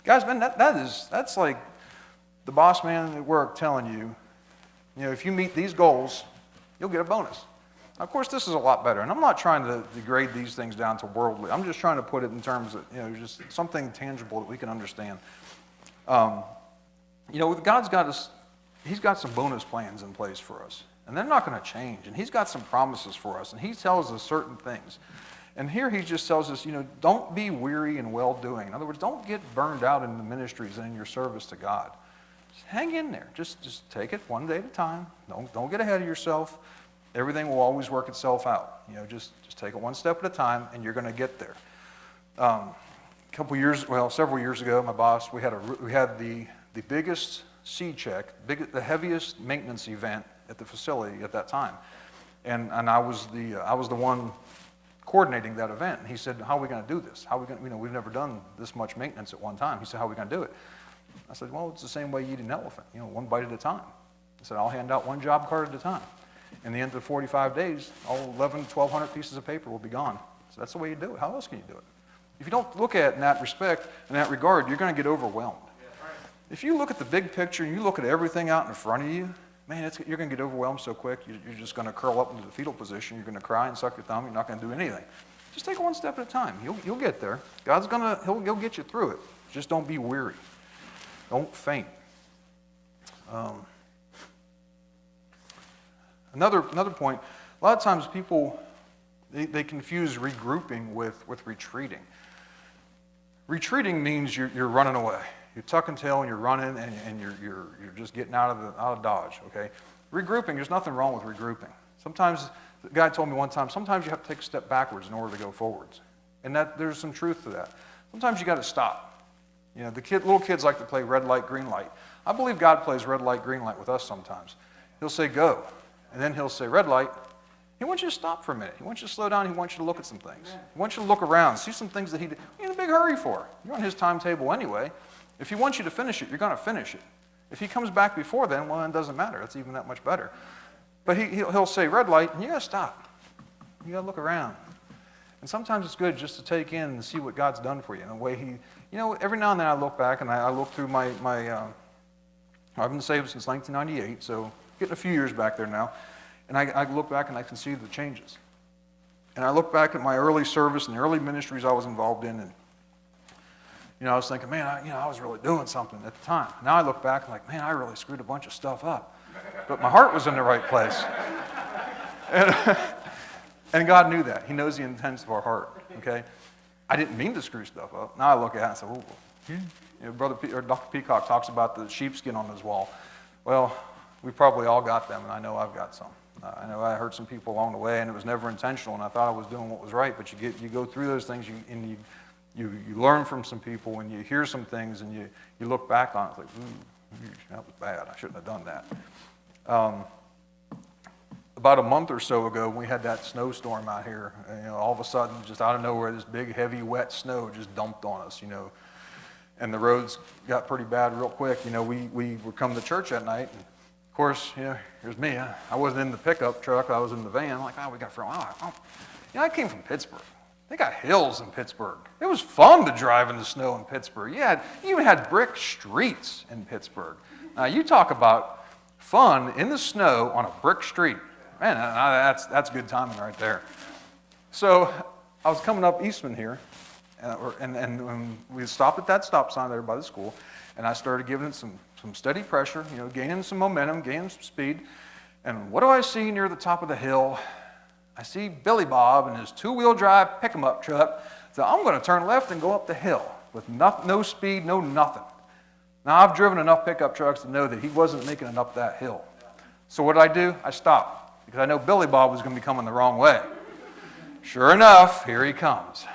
Guys, man, that's like the boss man at work telling you, you know, if you meet these goals, you'll get a bonus. Now, of course, this is a lot better, and I'm not trying to degrade these things down to worldly. I'm just trying to put it in terms of, you know, just something tangible that we can understand. You know, God's got us, he's got some bonus plans in place for us. And they're not going to change. And he's got some promises for us. And he tells us certain things. And here he just tells us, you know, don't be weary in well-doing. In other words, don't get burned out in the ministries and in your service to God. Just hang in there. Just take it one day at a time. Don't get ahead of yourself. Everything will always work itself out. You know, just take it one step at a time, and you're going to get there. Several years ago, my boss, we had the biggest C-check, the heaviest maintenance event at the facility at that time, and I was the one coordinating that event. And he said, how are we going to do this? How are we going to, we've never done this much maintenance at one time. He said, how are we going to do it? I said, well, it's the same way you eat an elephant, one bite at a time. I said, I'll hand out one job card at a time. In the end of 45 days, all 1,200 pieces of paper will be gone. So that's the way you do it. How else can you do it? If you don't look at it in that respect, in that regard, you're going to get overwhelmed. If you look at the big picture and you look at everything out in front of you, man, you're going to get overwhelmed so quick, you're just going to curl up into the fetal position. You're going to cry and suck your thumb. You're not going to do anything. Just take it one step at a time. You'll get there. God's going to, he'll get you through it. Just don't be weary. Don't faint. Another point, a lot of times people, they confuse regrouping with retreating. Retreating means you're running away. You're tucking tail and you're running and you're just getting out of Dodge, okay? Regrouping, there's nothing wrong with regrouping. Sometimes, the guy told me one time, sometimes you have to take a step backwards in order to go forwards. And there's some truth to that. Sometimes you got to stop. Little kids like to play red light, green light. I believe God plays red light, green light with us sometimes. He'll say go, and then he'll say red light. He wants you to stop for a minute. He wants you to slow down. He wants you to look at some things. He wants you to look around, see some things that you're in a big hurry for. You're on his timetable anyway. If he wants you to finish it, you're going to finish it. If he comes back before then, well, it doesn't matter. It's even that much better. But he'll say red light, and you got to stop. You got to look around. And sometimes it's good just to take in and see what God's done for you in a way every now and then I look back and I look through my I've been saved since 1998, so getting a few years back there now. And I look back and I can see the changes. And I look back at my early service and the early ministries I was involved in, and I was thinking, man, I was really doing something at the time. Now I look back and like, man, I really screwed a bunch of stuff up. But my heart was in the right place. And God knew that. He knows the intents of our heart, okay? I didn't mean to screw stuff up. Now I look at it and say, oh, Dr. Peacock talks about the sheepskin on his wall. Well, we probably all got them, and I know I've got some. I know I hurt some people along the way, and it was never intentional, and I thought I was doing what was right, but you go through those things, and you learn from some people, and you hear some things, and you look back on it, like, ooh, that was bad. I shouldn't have done that. About a month or so ago, we had that snowstorm out here. And, all of a sudden, just out of nowhere, this big, heavy, wet snow just dumped on us, And the roads got pretty bad real quick. We would come to church at night, and of course, here's me. I wasn't in the pickup truck. I was in the van. I'm like, we got from. I came from Pittsburgh. They got hills in Pittsburgh. It was fun to drive in the snow in Pittsburgh. You even had brick streets in Pittsburgh. Now, you talk about fun in the snow on a brick street. Man, that's good timing right there. So I was coming up Eastman here, and we stopped at that stop sign there by the school, and I started giving it some steady pressure, gaining some momentum, gaining some speed. And what do I see near the top of the hill? I see Billy Bob and his two-wheel drive pick-em-up truck. So I'm going to turn left and go up the hill with no speed, no nothing. Now, I've driven enough pickup trucks to know that he wasn't making it up that hill. So what did I do? I stopped because I know Billy Bob was going to be coming the wrong way. Sure enough, here he comes.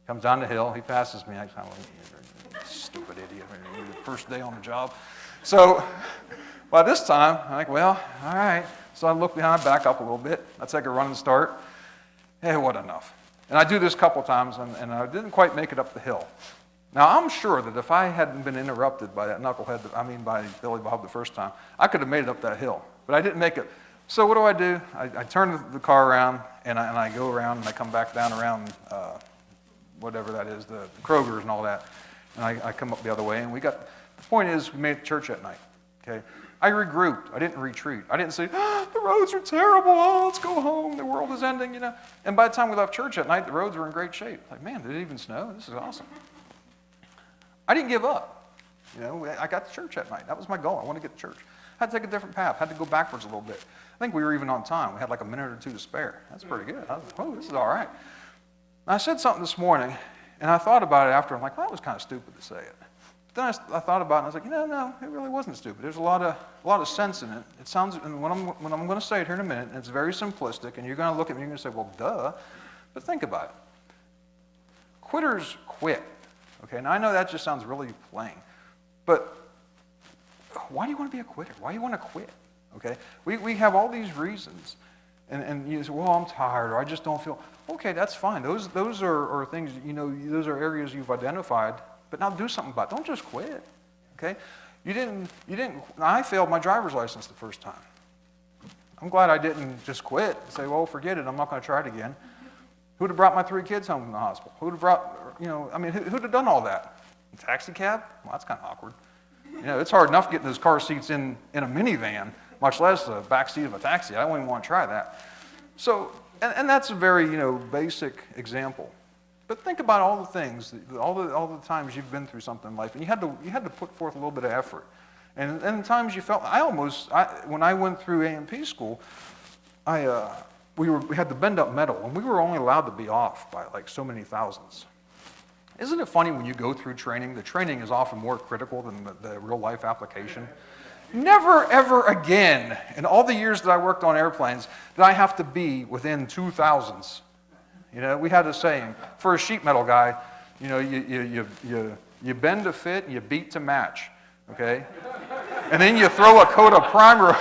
Comes down the hill. He passes me. I kind of like, stupid idiot. First day on the job. So by this time, I'm like, well, all right. So I look behind, back up a little bit. I take a running start. Hey, what enough? And I do this a couple times, and I didn't quite make it up the hill. Now, I'm sure that if I hadn't been interrupted by that knucklehead, by Billy Bob the first time, I could have made it up that hill. But I didn't make it. So what do? I turn the car around, and I go around, and I come back down around whatever that is, the Kroger's and all that. And I come up the other way, and the point is, we made it to church that night, okay? I regrouped. I didn't retreat. I didn't say, the roads are terrible. Oh, let's go home. The world is ending, And by the time we left church that night, the roads were in great shape. Like, man, did it even snow? This is awesome. I didn't give up. I got to church that night. That was my goal. I wanted to get to church. I had to take a different path. I had to go backwards a little bit. I think we were even on time. We had like a minute or two to spare. That's pretty good. I was like, oh, this is all right. And I said something this morning, and I thought about it after. I'm like, well, that was kind of stupid to say it. But then I thought about it, and I was like, no, it really wasn't stupid. There's a lot of sense in it. It sounds, and when I'm going to say it here in a minute, and it's very simplistic, and you're going to look at me and you're going to say, well, duh. But think about it. Quitters quit. Okay, now I know that just sounds really plain, but why do you want to be a quitter? Why do you want to quit? Okay, we have all these reasons, And you say, well, I'm tired, or I just don't feel. Okay, that's fine. Those are things, those are areas you've identified, but now do something about it. Don't just quit, okay? I failed my driver's license the first time. I'm glad I didn't just quit and say, well, forget it, I'm not going to try it again. Who'd have brought my 3 kids home from the hospital? Who'd have brought, who'd have done all that? A taxi cab? Well, that's kind of awkward. It's hard enough getting those car seats in a minivan, much less the back seat of a taxi. I don't even want to try that. So, and that's a very, basic example. But think about all the things, all the times you've been through something in life, and you had to put forth a little bit of effort. And the times you felt, when I went through A&P school, we had the bend up metal, and we were only allowed to be off by like so many thousands. Isn't it funny when you go through training, the training is often more critical than the real life application? Never, ever again, in all the years that I worked on airplanes, did I have to be within 2,000s. We had a saying, for a sheet metal guy, you bend to fit and you beat to match, okay? And then you throw a coat of primer.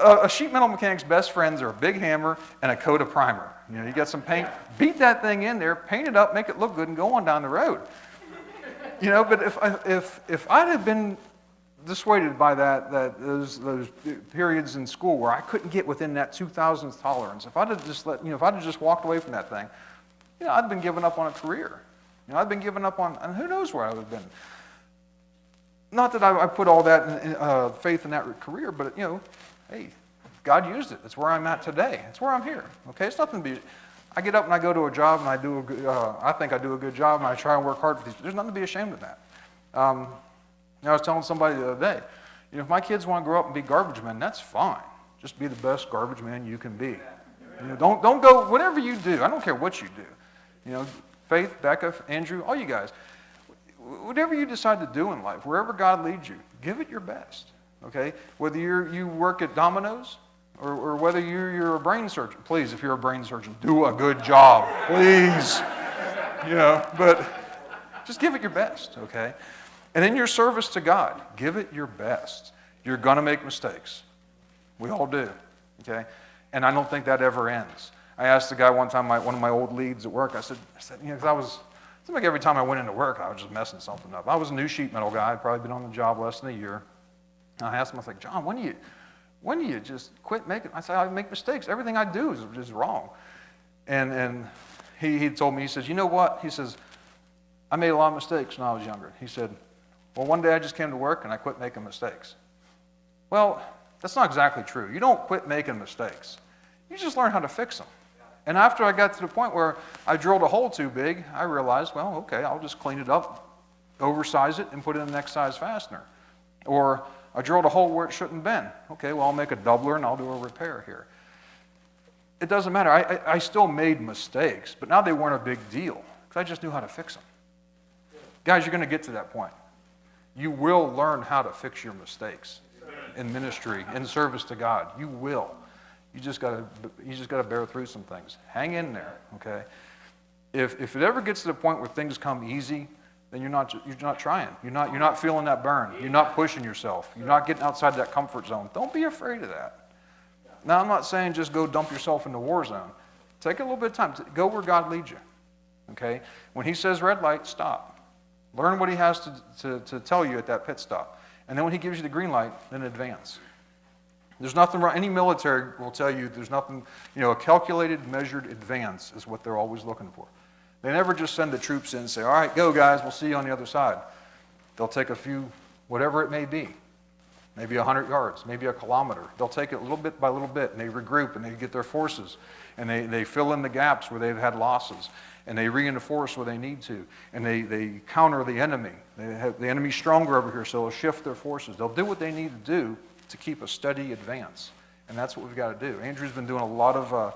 A sheet metal mechanic's best friends are a big hammer and a coat of primer. You get some paint, beat that thing in there, paint it up, make it look good, and go on down the road. But if I'd have been dissuaded by those periods in school where I couldn't get within that 2,000th tolerance, if I'd have just walked away from that thing, I'd been giving up on a career. I'd been giving up on, and who knows where I would have been. Not that I put all that faith in that career, but hey, God used it. It's where I'm at today. It's where I'm here. Okay, it's nothing to be. I get up and I go to a job and I think I do a good job and I try and work hard for these. There's nothing to be ashamed of that. I was telling somebody the other day, if my kids want to grow up and be garbage men, that's fine. Just be the best garbage man you can be. Don't go, whatever you do, I don't care what you do. Faith, Becca, Andrew, all you guys, whatever you decide to do in life, wherever God leads you, give it your best. Okay? Whether you work at Domino's or whether you're a brain surgeon, please, if you're a brain surgeon, do a good job, please. But just give it your best, okay? And in your service to God, give it your best. You're going to make mistakes. We all do, okay? And I don't think that ever ends. I asked the guy one time, one of my old leads at work, I said, because it seemed like every time I went into work, I was just messing something up. I was a new sheet metal guy. I'd probably been on the job less than a year. And I asked him, I was like, John, when do you just quit making? I said, I make mistakes. Everything I do is wrong. And he told me, he says, you know what? He says, I made a lot of mistakes when I was younger. He said, well, one day I just came to work and I quit making mistakes. Well, that's not exactly true. You don't quit making mistakes. You just learn how to fix them. And after I got to the point where I drilled a hole too big, I realized, well, okay, I'll just clean it up, oversize it, and put in the next size fastener. Or I drilled a hole where it shouldn't have been. Okay, well, I'll make a doubler and I'll do a repair here. It doesn't matter. I still made mistakes, but now they weren't a big deal because I just knew how to fix them. Guys, you're going to get to that point. You will learn how to fix your mistakes in ministry, in service to God. You will. You just got to bear through some things. Hang in there, okay? If it ever gets to the point where things come easy, then you're not trying. You're not feeling that burn. You're not pushing yourself. You're not getting outside that comfort zone. Don't be afraid of that. Now, I'm not saying just go dump yourself in the war zone. Take a little bit of time. Go where God leads you, okay? When he says red light, stop. Learn what he has to tell you at that pit stop. And then when he gives you the green light, then advance. There's nothing wrong. Any military will tell you there's nothing, a calculated, measured advance is what they're always looking for. They never just send the troops in and say, all right, go guys, we'll see you on the other side. They'll take a few, whatever it may be, maybe 100 yards, maybe a kilometer. They'll take it little bit by little bit, and they regroup, and they get their forces, and they fill in the gaps where they've had losses, and they reinforce where they need to, and they counter the enemy. They have the enemy stronger over here, so they'll shift their forces. They'll do what they need to do to keep a steady advance, and that's what we've got to do. Andrew's been doing a lot of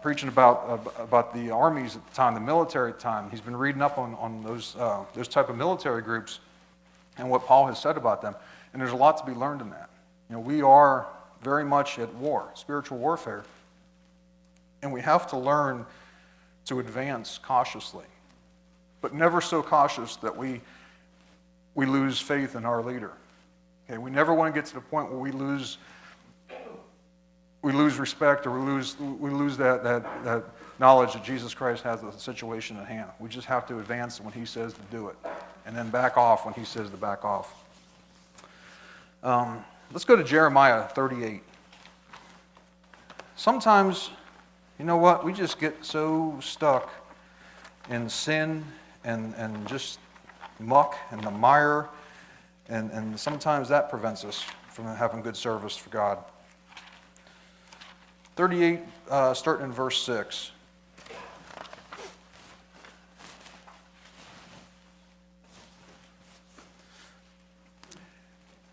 preaching about the armies at the time, the military at the time. He's been reading up on those type of military groups and what Paul has said about them, and there's a lot to be learned in that. We are very much at war, spiritual warfare, and we have to learn to advance cautiously, but never so cautious that we lose faith in our leader. Okay, we never want to get to the point where we lose we lose respect, or we lose that knowledge that Jesus Christ has the situation at hand. We just have to advance when he says to do it, and then back off when he says to back off. Let's go to Jeremiah 38. Sometimes, you know what, we just get so stuck in sin and just muck and the mire, and sometimes that prevents us from having good service for God. 38, starting in verse 6.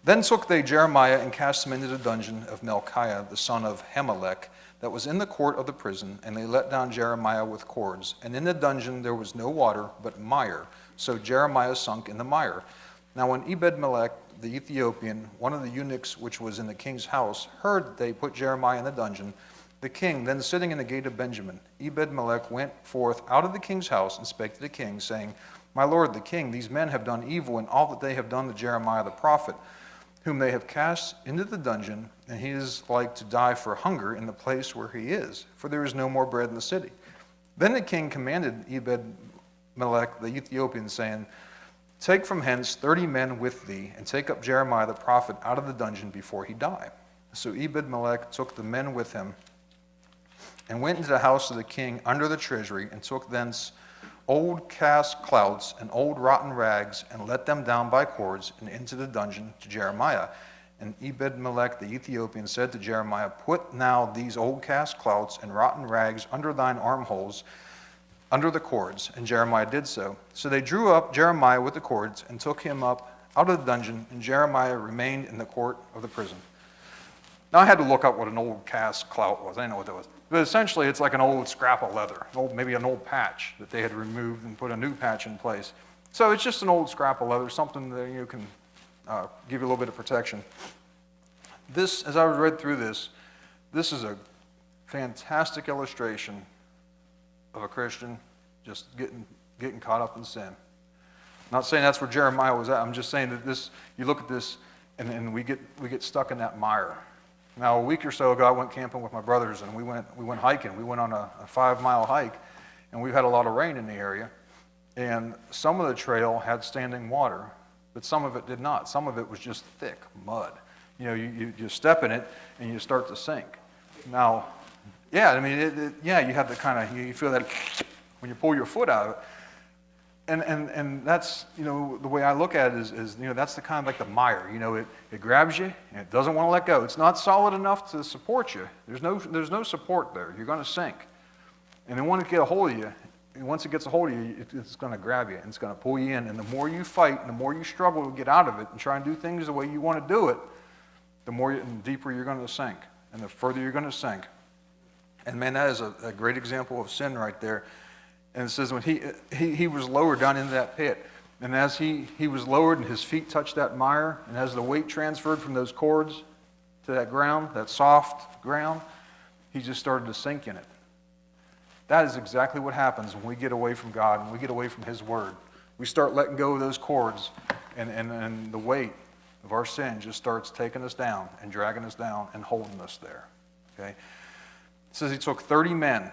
Then took they Jeremiah and cast him into the dungeon of Melchiah, the son of Hamelech, that was in the court of the prison, and they let down Jeremiah with cords. And in the dungeon there was no water, but mire. So Jeremiah sunk in the mire. Now when Ebed-melech, the Ethiopian, one of the eunuchs which was in the king's house, heard that they put Jeremiah in the dungeon, the king, then sitting in the gate of Benjamin, Ebed-melech went forth out of the king's house and spake to the king, saying, My lord the king, these men have done evil in all that they have done to Jeremiah the prophet, whom they have cast into the dungeon, and he is like to die for hunger in the place where he is, for there is no more bread in the city. Then the king commanded Ebed-melech the Ethiopian, saying, Take from hence 30 men with thee, and take up Jeremiah the prophet out of the dungeon before he die. So Ebed-melech took the men with him, and went into the house of the king under the treasury, and took thence old cast clouts and old rotten rags, and let them down by cords, and into the dungeon to Jeremiah. And Ebed-melech the Ethiopian said to Jeremiah, Put now these old cast clouts and rotten rags under thine armholes, under the cords. And Jeremiah did so. So they drew up Jeremiah with the cords, and took him up out of the dungeon, and Jeremiah remained in the court of the prison. Now I had to look up what an old cast clout was. I didn't know what that was. But essentially it's like an old scrap of leather, maybe an old patch that they had removed and put a new patch in place. So it's just an old scrap of leather, something that you can give you a little bit of protection. This, as I read through this is a fantastic illustration of a Christian just getting caught up in sin. I'm not saying that's where Jeremiah was at. I'm just saying that this, you look at this and we get stuck in that mire. Now, a week or so ago, I went camping with my brothers, and we went hiking. We went on a 5-mile hike, and we've had a lot of rain in the area. And some of the trail had standing water, but some of it did not. Some of it was just thick mud. You know, you step in it, and you start to sink. Now, yeah, I mean, you have to kind of, you feel that when you pull your foot out of it. And that's, you know, the way I look at it is you know, that's the kind of like the mire. You know, it grabs you, and it doesn't want to let go. It's not solid enough to support you. There's no support there. You're going to sink. And then once it gets a hold of you, it's going to grab you, and it's going to pull you in. And the more you fight, and the more you struggle to get out of it and try and do things the way you want to do it, the more and deeper you're going to sink, and the further you're going to sink. And man, that is a great example of sin right there. And it says when he was lowered down into that pit, and as he was lowered and his feet touched that mire, and as the weight transferred from those cords to that ground, that soft ground, he just started to sink in it. That is exactly what happens when we get away from God and we get away from his word. We start letting go of those cords, and the weight of our sin just starts taking us down and dragging us down and holding us there. Okay? It says he took 30 men,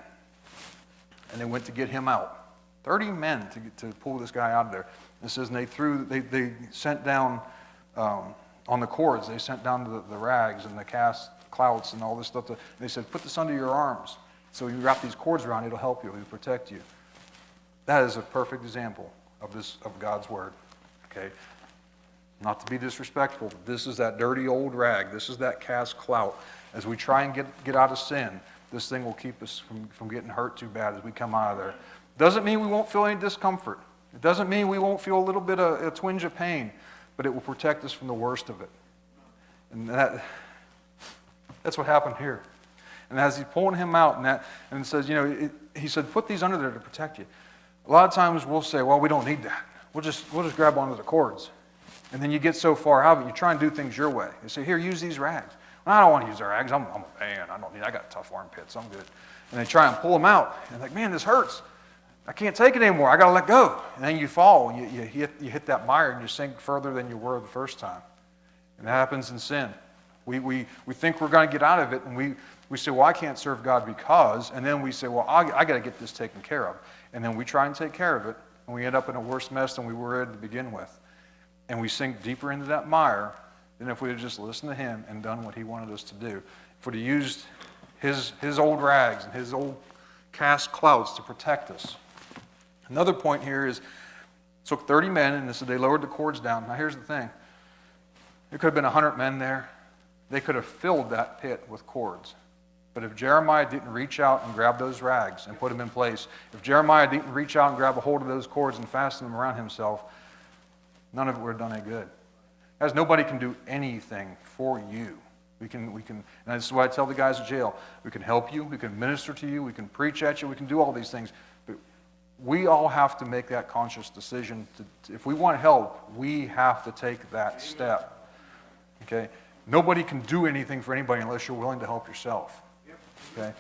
and they went to get him out. 30 men to pull this guy out of there. It says and they sent down on the cords, they sent down the rags and the cast clouts and all this stuff. They said, put this under your arms. So you wrap these cords around, it'll help you, it'll protect you. That is a perfect example of God's word. Okay? Not to be disrespectful, but this is that dirty old rag. This is that cast clout. As we try and get out of sin, this thing will keep us from getting hurt too bad as we come out of there. Doesn't mean we won't feel any discomfort. It doesn't mean we won't feel a little bit of a twinge of pain, but it will protect us from the worst of it. And that's what happened here. And as he's pulling him out, and it says, you know, he said, put these under there to protect you. A lot of times we'll say, well, we don't need that. We'll just grab onto the cords. And then you get so far out of it, you try and do things your way. You say, here, use these rags. Well, I don't want to use the rags. I'm a man. I got tough armpits. I'm good. And they try and pull them out. And like, man, this hurts. I can't take it anymore. I got to let go. And then you fall. And you hit that mire and you sink further than you were the first time. And that happens in sin. We think we're going to get out of it, and We say, well, I can't serve God because, and then we say, well, I got to get this taken care of. And then we try and take care of it, and we end up in a worse mess than we were in to begin with. And we sink deeper into that mire than if we had just listened to him and done what he wanted us to do. If we'd have used his old rags and his old cast clouds to protect us. Another point here is, it took 30 men, and they lowered the cords down. Now here's the thing. There could have been 100 men there. They could have filled that pit with cords. But if Jeremiah didn't reach out and grab those rags and put them in place, if Jeremiah didn't reach out and grab a hold of those cords and fasten them around himself, none of it would have done any good. Guys, nobody can do anything for you. We can, and this is what I tell the guys at jail. We can help you, we can minister to you, we can preach at you, we can do all these things. But we all have to make that conscious decision. If we want help, we have to take that step. Okay? Nobody can do anything for anybody unless you're willing to help yourself. Okay?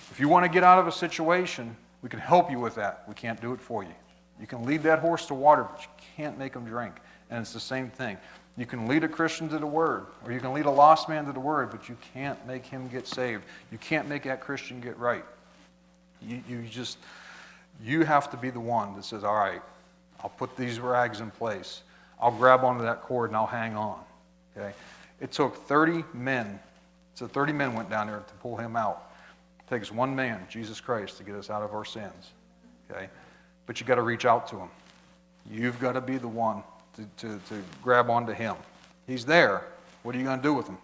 If you want to get out of a situation, we can help you with that. We can't do it for you. You can lead that horse to water, but you can't make him drink. And it's the same thing. You can lead a Christian to the Word, or you can lead a lost man to the Word, but you can't make him get saved. You can't make that Christian get right. You have to be the one that says, all right, I'll put these rags in place. I'll grab onto that cord and I'll hang on. Okay? It took 30 men. So 30 men went down there to pull him out. It takes one man, Jesus Christ, to get us out of our sins. Okay? But you got to reach out to him. You've got to be the one to grab onto him. He's there. What are you going to do with him?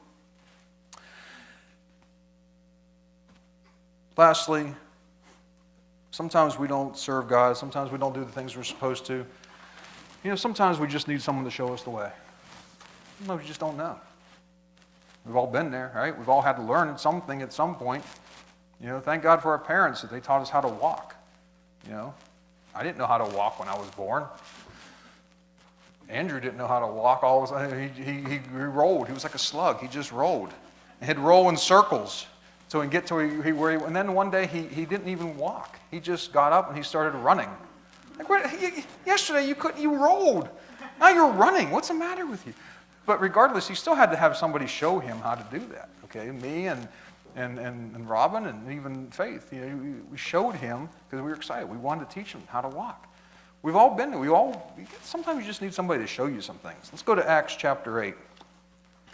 Lastly, sometimes we don't serve God. Sometimes we don't do the things we're supposed to. Sometimes we just need someone to show us the way. Sometimes we just don't know. We've all been there, right? We've all had to learn something at some point. Thank God for our parents that they taught us how to walk. I didn't know how to walk when I was born. Andrew didn't know how to walk. He rolled. He was like a slug. He just rolled. And he'd roll in circles so he'd get to where he. And then one day he didn't even walk. He just got up and he started running. Yesterday you rolled. Now you're running. What's the matter with you? But regardless, he still had to have somebody show him how to do that. Okay, me and Robin and even Faith. We showed him because we were excited. We wanted to teach him how to walk. We've all been there. Sometimes you just need somebody to show you some things. Let's go to Acts chapter 8.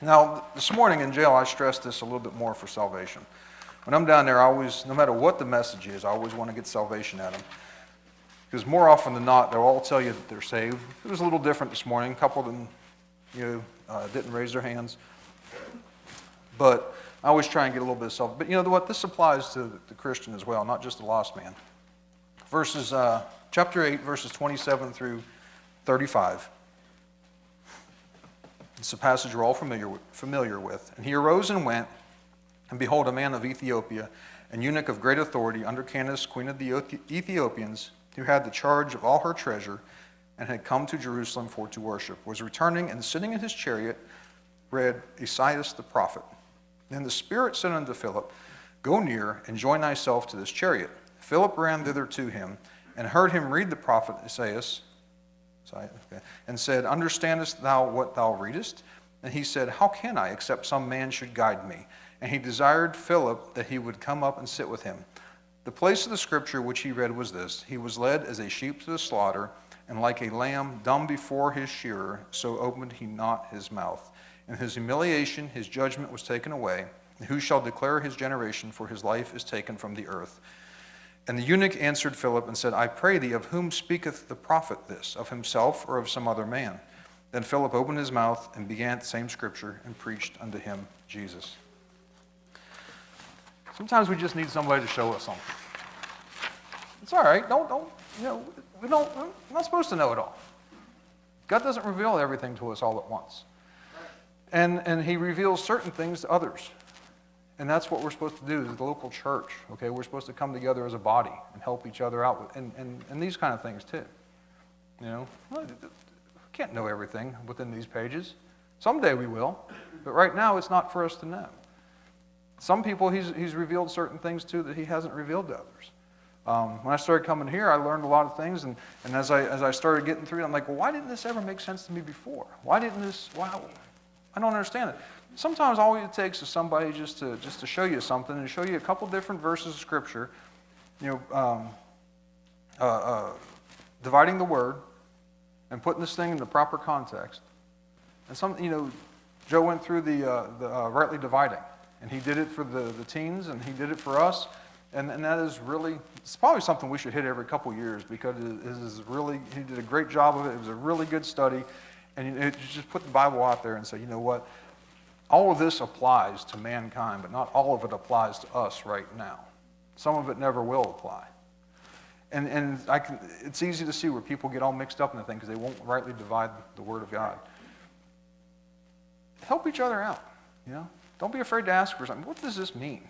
Now, this morning in jail, I stressed this a little bit more for salvation. When I'm down there, no matter what the message is, I always want to get salvation at them. Because more often than not, they'll all tell you that they're saved. It was a little different this morning. A couple of them didn't raise their hands. But I always try and get a little bit of self. But you know what? This applies to the Christian as well, not just the lost man. Chapter 8, verses 27 through 35. It's a passage we're all familiar with. And he arose and went, and behold, a man of Ethiopia, an eunuch of great authority under Candace, queen of the Ethiopians, who had the charge of all her treasure, and had come to Jerusalem to worship, was returning, and sitting in his chariot, read Esaias the prophet. Then the Spirit said unto Philip, Go near, and join thyself to this chariot. Philip ran thither to him, and heard him read the prophet Esaias, and said, Understandest thou what thou readest? And he said, How can I, except some man should guide me? And he desired Philip that he would come up and sit with him. The place of the scripture which he read was this: He was led as a sheep to the slaughter, and like a lamb dumb before his shearer, so opened he not his mouth. In his humiliation his judgment was taken away. Who shall declare his generation? For his life is taken from the earth. And the eunuch answered Philip and said, I pray thee, of whom speaketh the prophet this? Of himself or of some other man? Then Philip opened his mouth and began the same scripture and preached unto him Jesus. Sometimes we just need somebody to show us something. It's all right. We're not supposed to know it all. God doesn't reveal everything to us all at once. And he reveals certain things to others. And that's what we're supposed to do as the local church. Okay, we're supposed to come together as a body and help each other out and these kind of things too. We can't know everything within these pages. Someday we will, but right now it's not for us to know. Some people he's revealed certain things to that he hasn't revealed to others. When I started coming here, I learned a lot of things, and as I started getting through it, I'm like, well, why didn't this ever make sense to me before? Why? I don't understand it. Sometimes all it takes is somebody just to show you something and show you a couple different verses of Scripture, dividing the Word and putting this thing in the proper context. And Joe went through the rightly dividing, and he did it for the teens, and he did it for us, and that is really, it's probably something we should hit every couple years, because he did a great job of it. It was a really good study, and you just put the Bible out there and say, you know what, all of this applies to mankind, but not all of it applies to us right now. Some of it never will apply. And it's easy to see where people get all mixed up in the thing because they won't rightly divide the Word of God. Help each other out, Don't be afraid to ask for something. What does this mean?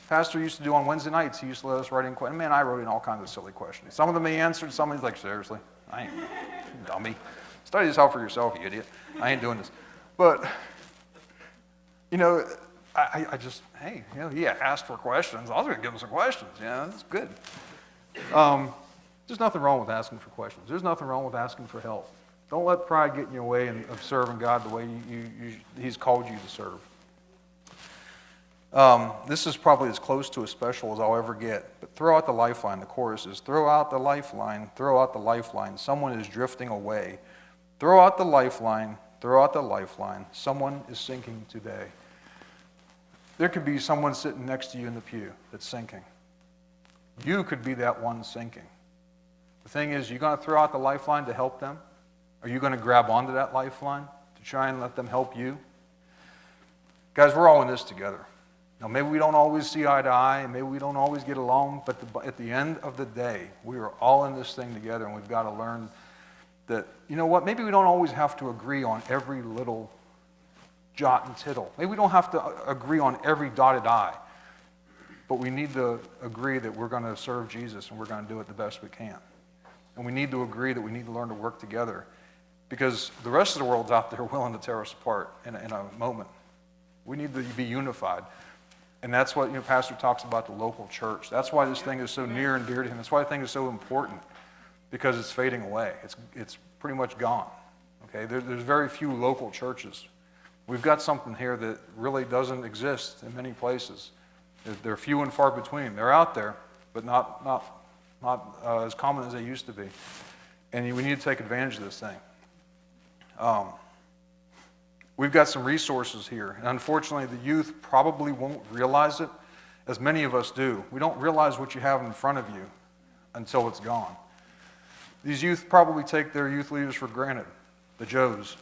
Pastor used to do on Wednesday nights, he used to let us write in questions. Man, I wrote in all kinds of silly questions. Some of them he answered, some of them he's like, seriously? I ain't dummy. Study this out for yourself, you idiot. I ain't doing this. But, I just, hey, he asked for questions. I was going to give him some questions. That's good. There's nothing wrong with asking for questions. There's nothing wrong with asking for help. Don't let pride get in your way of serving God the way He's called you to serve. This is probably as close to a special as I'll ever get. But throw out the lifeline. The chorus is, throw out the lifeline, throw out the lifeline. Someone is drifting away. Throw out the lifeline, throw out the lifeline. Someone is sinking today. There could be someone sitting next to you in the pew that's sinking. You could be that one sinking. The thing is, you're going to throw out the lifeline to help them? Are you going to grab onto that lifeline to try and let them help you? Guys, we're all in this together. Now, maybe we don't always see eye to eye, and maybe we don't always get along, but at the end of the day, we are all in this thing together, and we've got to learn that, maybe we don't always have to agree on every little jot and tittle. Maybe we don't have to agree on every dotted I, but we need to agree that we're going to serve Jesus, and we're going to do it the best we can. And we need to agree that we need to learn to work together, because the rest of the world's out there willing to tear us apart in a moment. We need to be unified. And that's what, Pastor talks about the local church. That's why this thing is so near and dear to him. That's why the thing is so important, because it's fading away. It's pretty much gone. Okay, there's very few local churches. We've got something here that really doesn't exist in many places. They're few and far between. They're out there, but not as common as they used to be. And we need to take advantage of this thing. We've got some resources here, and unfortunately the youth probably won't realize it, as many of us do. We don't realize what you have in front of you until it's gone. These youth probably take their youth leaders for granted, the Joes,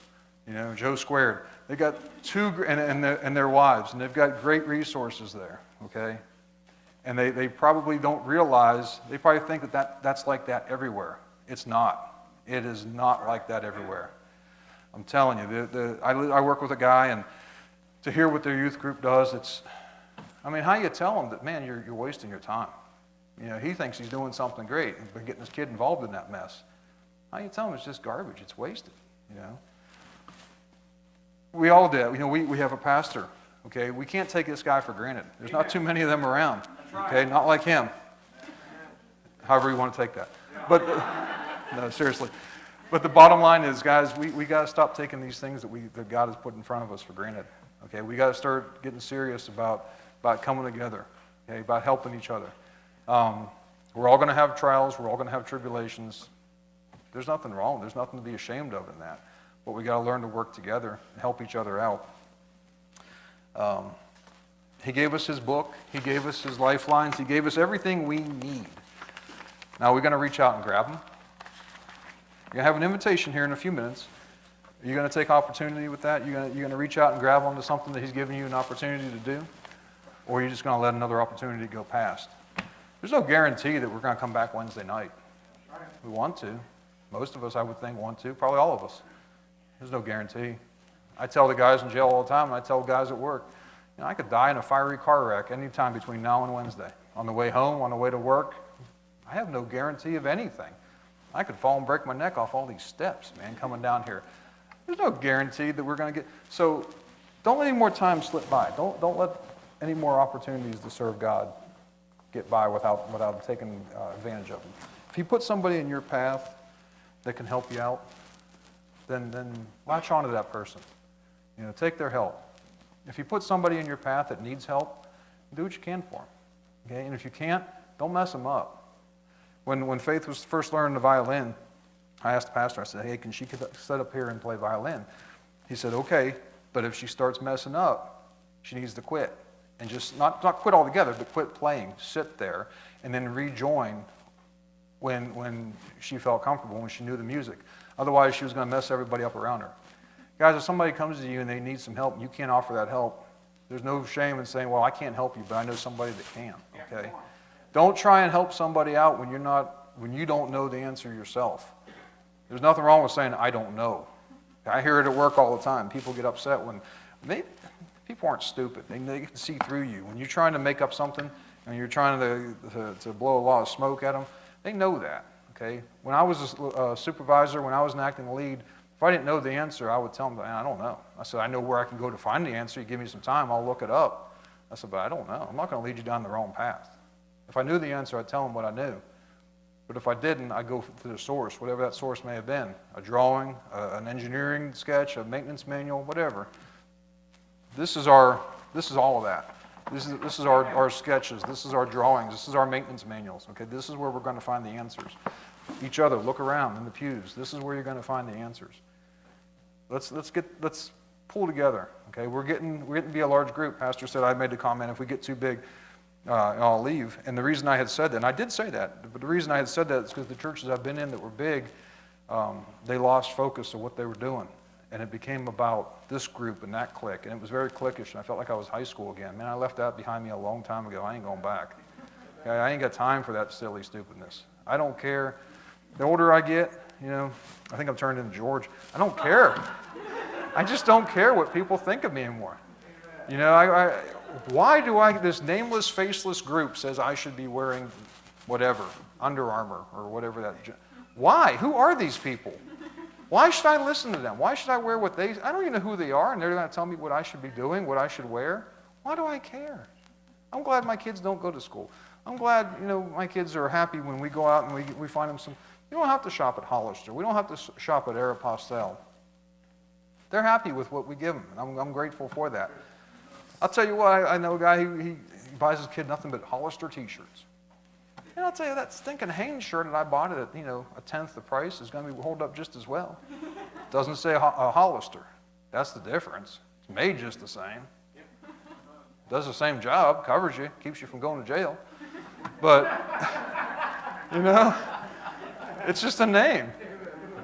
Joe Squared. They got and their wives, and they've got great resources there, okay? And they probably don't realize, they probably think that's like that everywhere. It's not. It is not like that everywhere. I'm telling you, I work with a guy, and to hear what their youth group does, how you tell them that, man, you're wasting your time? He thinks he's doing something great, but getting his kid involved in that mess. How you tell him it's just garbage, it's wasted, We all do. We have a pastor, okay? We can't take this guy for granted. There's not too many of them around, okay? Not like him. However you want to take that. But, no, seriously. But the bottom line is, guys, we got to stop taking these things that God has put in front of us for granted. Okay, we got to start getting serious about coming together. Okay, about helping each other. We're all going to have trials. We're all going to have tribulations. There's nothing wrong. There's nothing to be ashamed of in that. But we got to learn to work together and help each other out. He gave us His book. He gave us His lifelines. He gave us everything we need. Now we're going to reach out and grab them. You're going to have an invitation here in a few minutes. Are you going to take opportunity with that? You're going to reach out and grab onto something that He's given you an opportunity to do? Or are you just going to let another opportunity go past? There's no guarantee that we're going to come back Wednesday night. We want to. Most of us, I would think, want to. Probably all of us. There's no guarantee. I tell the guys in jail all the time, and I tell guys at work, I could die in a fiery car wreck anytime between now and Wednesday. On the way home, on the way to work, I have no guarantee of anything. I could fall and break my neck off all these steps, man, coming down here. There's no guarantee that we're going to get. So don't let any more time slip by. Don't let any more opportunities to serve God get by without taking advantage of them. If He puts somebody in your path that can help you out, then latch on to that person. Take their help. If you put somebody in your path that needs help, do what you can for them. Okay? And if you can't, don't mess them up. When Faith was first learning the violin, I asked the pastor, I said, hey, can she sit up here and play violin? He said, okay, but if she starts messing up, she needs to quit. And just not quit altogether, but quit playing. Sit there and then rejoin when she felt comfortable, when she knew the music. Otherwise, she was going to mess everybody up around her. Guys, if somebody comes to you and they need some help and you can't offer that help, there's no shame in saying, well, I can't help you, but I know somebody that can, okay? Don't try and help somebody out when you don't know the answer yourself. There's nothing wrong with saying, I don't know. I hear it at work all the time. People get upset when people aren't stupid. They can see through you. When you're trying to make up something and you're trying to blow a lot of smoke at them, they know that, okay? When I was a supervisor, when I was an acting lead, if I didn't know the answer, I would tell them, I don't know. I said, I know where I can go to find the answer. You give me some time, I'll look it up. I said, but I don't know. I'm not going to lead you down the wrong path. If I knew the answer, I'd tell them what I knew. But if I didn't, I'd go to the source, whatever that source may have been. A drawing, an engineering sketch, a maintenance manual, whatever. This is all of that. This is our sketches. This is our drawings. This is our maintenance manuals. Okay, this is where we're going to find the answers. Each other, look around in the pews. This is where you're going to find the answers. Let's pull together. Okay, we're getting to be a large group. Pastor said I made the comment, if we get too big, I'll leave. And the reason I had said that, and I did say that, but the reason I had said that is because the churches I've been in that were big, they lost focus of what they were doing. And it became about this group and that clique. And it was very cliquish, and I felt like I was high school again. Man, I left that behind me a long time ago. I ain't going back. Okay, I ain't got time for that silly stupidness. I don't care. The older I get, I think I'm turned into George. I don't care. I just don't care what people think of me anymore. Why do this nameless, faceless group says I should be wearing whatever, Under Armour or whatever that. Why? Who are these people? Why should I listen to them? Why should I wear what I don't even know who they are, and they're going to tell me what I should be doing, what I should wear? Why do I care? I'm glad my kids don't go to school. I'm glad, my kids are happy when we go out and we find them some. You don't have to shop at Hollister. We don't have to shop at Aeropostale. They're happy with what we give them, and I'm grateful for that. I'll tell you what, I know a guy he buys his kid nothing but Hollister T-shirts. And I'll tell you, that stinking Hanes shirt that I bought it at, a tenth the price is going to be hold up just as well. Doesn't say a Hollister. That's the difference. It's made just the same. Does the same job, covers you, keeps you from going to jail. But, it's just a name.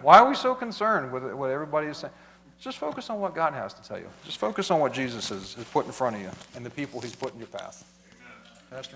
Why are we so concerned with what everybody is saying? Just focus on what God has to tell you. Just focus on what Jesus has put in front of you and the people he's put in your path. Amen. Pastor?